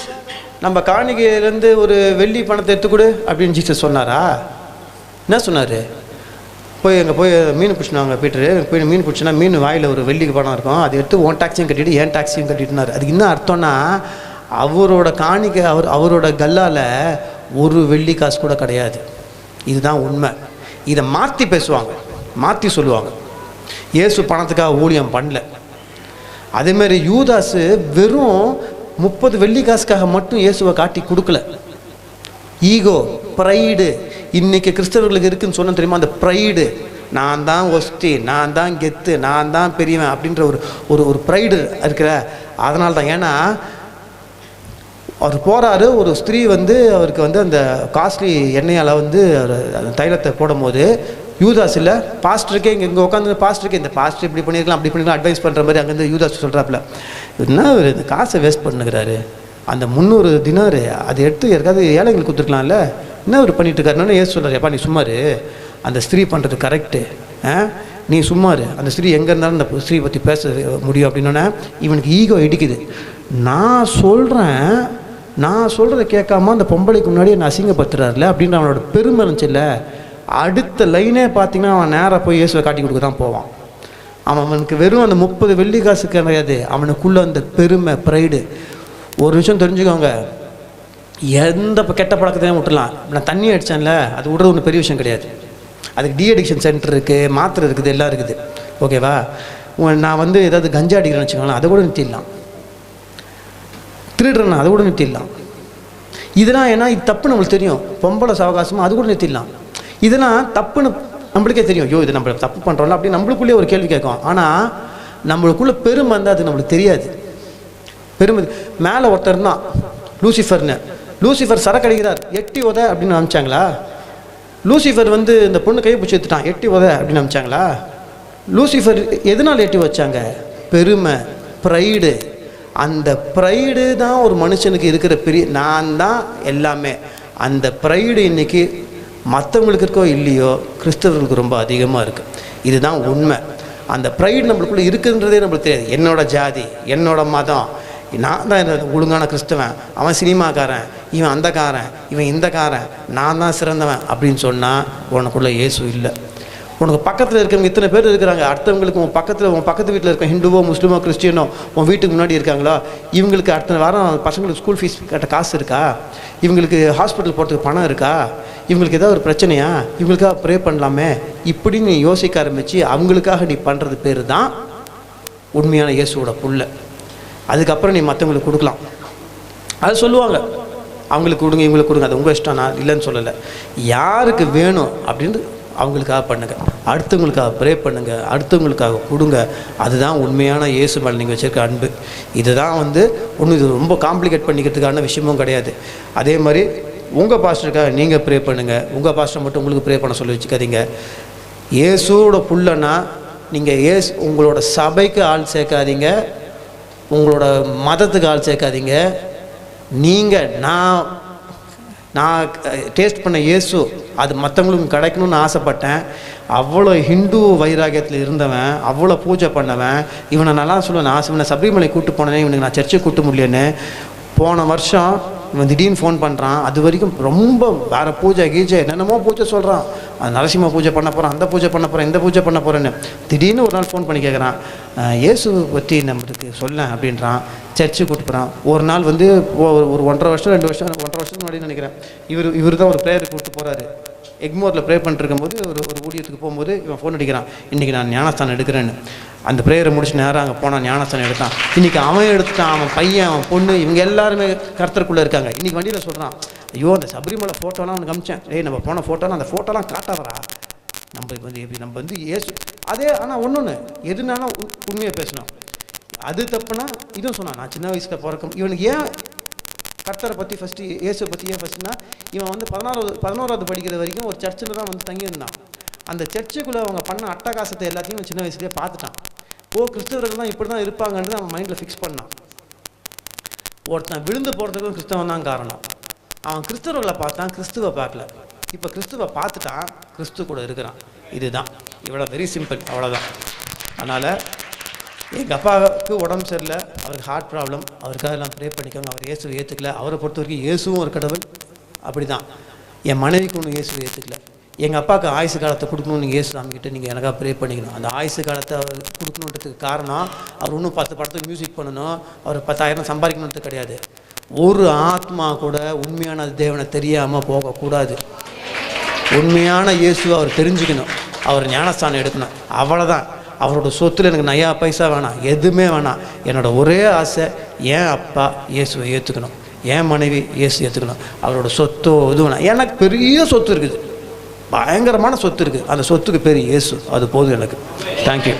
நம்ம காணிக்கையிலேருந்து ஒரு வெள்ளி பணத்தை எடுத்துக்கொடு அப்படின்னு ஜீசஸ் சொன்னாரா? என்ன சொன்னார்? போய் மீன் பிடிச்சினாங்க பீட்டரு, போய் மீன் பிடிச்சினா மீன் வாயில் ஒரு வெள்ளிக்கு பணம் இருக்கும், அதை எடுத்து உன் டாக்ஸையும் கட்டிட்டு என் டாக்ஸையும் கட்டிட்டுனார். அதுக்கு என்ன அர்த்தம்னா, அவரோட காணிக்கை அவரோட கல்லால் ஒரு வெள்ளி காசு கூட கிடையாது. இதுதான் உண்மை. இதை மாற்றி பேசுவாங்க, மாற்றி சொல்லுவாங்க. இயேசு பணத்துக்காக ஊழியம் பண்ணல. அதேமாதிரி யூதாஸு வெறும் 30 வெள்ளி காசுக்காக மட்டும் இயேசுவை காட்டி கொடுக்கல. ஈகோ, ப்ரைடு இன்றைக்கி கிறிஸ்தவர்களுக்கு இருக்குதுன்னு சொன்ன தெரியுமா? அந்த ப்ரைடு, நான் தான் ஒஸ்தி, நான் தான் கெத்து, நான் தான் பெரியவன் அப்படின்ற ஒரு ப்ரைடு இருக்கிற. அதனால தான். ஏன்னா அவர் போகிறாரு. ஒரு ஸ்திரீ வந்து அவருக்கு வந்து அந்த காஸ்ட்லி எண்ணெயால் வந்து அந்த தைலத்தை போடும்போது, யூதாஸ் இல்லை பாஸ்டருக்கே இங்கே உட்காந்து பாஸ்டருக்கே இந்த பாஸ்டர் இப்படி பண்ணியிருக்கலாம் அப்படி பண்ணிக்கலாம் அட்வைஸ் பண்ணுற மாதிரி அங்கேருந்து யூதாஸ் சொல்கிறாப்புல, என்ன அவர் இந்த காசை வேஸ்ட் பண்ணுகிறாரு, அந்த 300 தினார் அதை எடுத்து யாருக்காவது ஏழைங்களுக்கு கொடுத்துருக்கலாம்ல, என்ன அவர் பண்ணிட்டு இருக்காருன்னு ஏசு சொல்கிறார், எப்பா நீ சும்மாரு, அந்த ஸ்திரீ பண்ணுறது கரெக்டு, நீ சும்மாரு, அந்த ஸ்திரீ எங்கே இருந்தாலும் அந்த ஸ்திரீ பற்றி பேச முடியும் அப்படின்னோன்னே இவனுக்கு ஈகோ இடிக்குது. நான் சொல்கிறத கேட்காம அந்த பொம்பளைக்கு முன்னாடி என்னை அசிங்கப்படுத்துறாருல அப்படின்ற அவனோட பெருமை இருந்துச்சுல்ல. அடுத்த லைனே பார்த்தீங்கன்னா அவன் நேராக போய் இயேசுவை காட்டி கொடுக்க தான் போவான். அவனுக்கு வெறும் அந்த 30 வெள்ளி காசு கிடையாது, அவனுக்குள்ளே அந்த பெருமை ப்ரைடு. ஒரு விஷயம் தெரிஞ்சுக்கோங்க, எந்த கெட்ட பழக்கத்தையும் விட்டுலாம். நான் தண்ணி அடித்தேன்ல, அது விடுறது ஒன்றும் பெரிய விஷயம் கிடையாது. அதுக்கு டிஅடிக்ஷன் சென்டர் இருக்குது, மாத்திரை இருக்குது, எல்லாம் இருக்குது, ஓகேவா. நான் வந்து ஏதாவது கஞ்சா அடிக்கிறேன்னு வச்சுக்கோங்களேன், அதை கூட நிறுத்திடலாம். திருடுறேன்னா அதை கூட நிறுத்திடலாம். இதெல்லாம் ஏன்னா இது தப்பு நம்மளுக்கு தெரியும். பொம்பளை சவகாசமாக அது கூட நிறுத்திடலாம். இதெல்லாம் தப்புன்னு நம்மளுக்கே தெரியும். ஐயோ இது நம்ம தப்பு பண்ணுறோம்ல அப்படின்னு நம்மளுக்குள்ளே ஒரு கேள்வி கேட்கும். ஆனால் நம்மளுக்குள்ளே பெருமை இருந்தால் அது நம்மளுக்கு தெரியாது. பெருமை மேலே ஒருத்தர் தான் லூசிஃபர்னு, லூசிஃபர் சரக்கு அடிக்கிறார், எட்டி உத அப்படின்னு நினச்சாங்களா? லூசிஃபர் வந்து இந்த பொண்ணு கையை பிடிச்சி எடுத்துட்டான், எட்டி உத அப்படின்னு நினச்சாங்களா? லூசிஃபர் எதனால் எட்டி வச்சாங்க? பெருமை, ப்ரைடு. அந்த ப்ரைடு தான் ஒரு மனுஷனுக்கு இருக்கிற பெரிய, நான் தான் எல்லாமே. அந்த ப்ரைடு இன்றைக்கி மற்றவங்களுக்கு இருக்கோ இல்லையோ கிறிஸ்தவர்களுக்கு ரொம்ப அதிகமாக இருக்குது. இதுதான் உண்மை. அந்த ப்ரைடு நம்மளுக்குள்ளே இருக்குன்றதே நம்மளுக்கு தெரியாது. என்னோட ஜாதி, என்னோட மதம், நான் தான் ஒழுங்கான கிறிஸ்தவன், அவன் சினிமாக்காரன், இவன் அந்தக்காரன், இவன் இந்தக்காரன், நான் தான் சிறந்தவன் அப்படின்னு சொன்னால் உனக்குள்ளே இயேசு இல்லை. உனக்கு பக்கத்தில் இருக்கிறவங்க இத்தனை பேர் இருக்கிறாங்க, அடுத்தவங்களுக்கு உன் பக்கத்து வீட்டில் இருக்க ஹிந்துவோ முஸ்லீமோ கிறிஸ்டியனோ உன் வீட்டுக்கு முன்னாடி இருக்காங்களோ, இவங்களுக்கு அடுத்த வாரம் பசங்களுக்கு ஸ்கூல் ஃபீஸ் கட்ட காசு இருக்கா, இவங்களுக்கு ஹாஸ்பிட்டல் போகிறதுக்கு பணம் இருக்கா, இவங்களுக்கு ஏதாவது ஒரு பிரச்சனையா, இவங்களுக்காக ப்ரே பண்ணலாமே, இப்படி நீ யோசிக்க ஆரம்பித்து அவங்களுக்காக நீ பண்ணுறது பேர் தான் உண்மையான இயேசுவோட புள்ள. அதுக்கப்புறம் நீ மற்றவங்களுக்கு கொடுக்கலாம். அது சொல்லுவாங்க, அவங்களுக்கு கொடுங்க இவங்களுக்கு கொடுங்க, அது உங்கள் இஷ்டம், நான் இல்லைன்னு சொல்லலை. யாருக்கு வேணும் அப்படின்னு அவங்களுக்காக பண்ணுங்கள், அடுத்தவங்களுக்காக ப்ரே பண்ணுங்கள், அடுத்தவங்களுக்காக கொடுங்க. அதுதான் உண்மையான இயேசு மேலே நீங்கள் வச்சுருக்க அன்பு. இதுதான் வந்து ஒன்றும் இது ரொம்ப காம்ப்ளிகேட் பண்ணிக்கிறதுக்கான விஷயமும் கிடையாது. அதே மாதிரி உங்கள் பாஸ்டருக்காக நீங்கள் ப்ரே பண்ணுங்கள். உங்கள் பாஸ்டர் மட்டும் உங்களுக்கு ப்ரே பண்ண சொல்லி வச்சுக்காதீங்க. இயேசுவோட புள்ளனா நீங்கள் உங்களோட சபைக்கு ஆள் சேர்க்காதீங்க, உங்களோட மதத்துக்கு ஆள் சேர்க்காதீங்க. நீங்கள் நான் டேஸ்ட் பண்ண இயேசு அது மற்றவங்களுக்கு கிடைக்கணும்னு ஆசைப்பட்டேன். அவ்வளோ ஹிந்து வைராகியத்தில் இருந்தவன், அவ்வளோ பூஜை பண்ணவன், இவனை நல்லா சொல்லுவேன். நான் இவனை சபரிமலை கூப்பிட்டு போனேன், இவனுக்கு நான் சர்ச்சை கூப்பிட்டு முடியலன்னு. போன வருஷம் இவன் திடீர்னு ஃபோன் பண்ணுறான். அது வரைக்கும் ரொம்ப வேறு பூஜை கீஜை என்னென்னமோ பூஜை சொல்கிறான். அது நரசிம்ம பூஜை பண்ண போகிறான், அந்த பூஜை பண்ண போகிறேன், இந்த பூஜை பண்ண போகிறேன்னு. திடீர்னு ஒரு நாள் ஃபோன் பண்ணி கேட்குறான், இயேசுவை பற்றி நம்மளுக்கு சொல்ல அப்படின்றான். சர்ச்சு கூப்பிட்டு போகிறான். ஒரு நாள் வந்து ஒரு 1.5 வருஷம் 2 வருஷம் 1.5 வருஷத்துக்கு முன்னாடி நினைக்கிறேன், இவர் தான் ஒரு ப்ரேயருக்கு கூப்பிட்டு போகிறாரு. எக்மோரில் ப்ரே பண்ணிருக்கும்போது ஒரு ஊழியத்துக்கு போகும்போது இவன் ஃபோன் அடிக்கிறான், இன்றைக்கி நான் ஞானஸ்தானம் எடுக்கிறேன்னு. அந்த ப்ரேயரை முடிச்சு நேரம் அங்கே போனால் ஞானஸ்தானம் எடுத்தான். இன்றைக்கி அவன் எடுத்துட்டான், அவன் பையன், அவன் பொண்ணு, இவங்க எல்லாருமே கர்த்தருக்குள்ளே இருக்காங்க. இன்றைக்கி வண்டியில் சொல்கிறான், ஐயோ அந்த சபரிமலை ஃபோட்டோலாம் அவனுக்கு அமிச்சேன், நம்ம போன ஃபோட்டோலாம் அந்த ஃபோட்டோலாம் காட்டாதரா, நம்ம வந்து இயேசு அதே. ஆனால் ஒன்று எதுனாலும் உண்மையை பேசணும். அது தப்புனா இதுவும் சொன்னான். நான் சின்ன வயசில் பிறக்கும் இவனுக்கு ஏன் கர்த்தரை பற்றி ஃபஸ்ட்டு இயேசுவை பற்றி ஏன் ஃபஸ்ட்டுனா, இவன் வந்து 11வது படிக்கிற வரைக்கும் ஒரு சர்ச்சில் தான் வந்து தங்கியிருந்தான். அந்த சர்ச்சுக்குள்ளே அவங்க பண்ண அட்டகாசத்தை எல்லாத்தையும் சின்ன வயசுலேயே பார்த்துட்டான். கிறிஸ்தவர்கள் தான் இப்படி தான் இருப்பாங்கன்றது அவன் மைண்டில் ஃபிக்ஸ் பண்ணான். ஒருத்தன் விழுந்து போகிறதுக்கும் கிறிஸ்தவன் தான் காரணம். அவன் கிறிஸ்தவர்களை பார்த்தான், கிறிஸ்துவை பார்க்கல. இப்போ கிறிஸ்துவை பார்த்துட்டான், கிறிஸ்து கூட இருக்கிறான். இதுதான், இவ்வளோ வெரி சிம்பிள், அவ்வளோதான். அதனால் எங்கள் அப்பாவுக்கு உடம்பு சரியில்லை, அவருக்கு ஹார்ட் ப்ராப்ளம், அவருக்காக எல்லாம் ப்ரே பண்ணிக்கோங்க. அவர் இயேசுவை ஏற்றுக்கல. அவரை பொறுத்த வரைக்கும் இயேசுவும் ஒரு கடவுள், அப்படி தான். என் மனைவிக்கு ஒன்று இயேசுவை ஏற்றுக்கல. எங்கள் அப்பாவுக்கு ஆயுசு காலத்தை கொடுக்கணும்னு நீங்கள் இயேசு சாமிக்கிட்ட நீங்கள் எனக்காக ப்ரே பண்ணிக்கணும். அந்த ஆயுசு காலத்தை அவர் கொடுக்கணுன்றதுக்கு காரணம் அவர் இன்னும் 10 படத்துக்கு மியூசிக் பண்ணணும், அவர் 10,000 சம்பாதிக்கணுன்றது கிடையாது. ஒரு ஆத்மா கூட உண்மையான தேவனை தெரியாமல் போகக்கூடாது. உண்மையான இயேசுவை அவர் தெரிஞ்சுக்கணும், அவர் ஞானஸ்தானம் எடுக்கணும், அவ்வளோதான். அவரோட சொத்தில் எனக்கு நயா பைசா வேணாம், எதுவுமே வேணாம். என்னோடய ஒரே ஆசை, என் அப்பா இயேசுவை ஏற்றுக்கணும், என் மனைவி இயேசு ஏற்றுக்கணும். அவரோட சொத்தோ இது வேணாம். எனக்கு பெரிய சொத்து இருக்குது, பயங்கரமான சொத்து இருக்குது. அந்த சொத்துக்கு பேர் இயேசு, அது போதும் எனக்கு. தேங்க்யூ.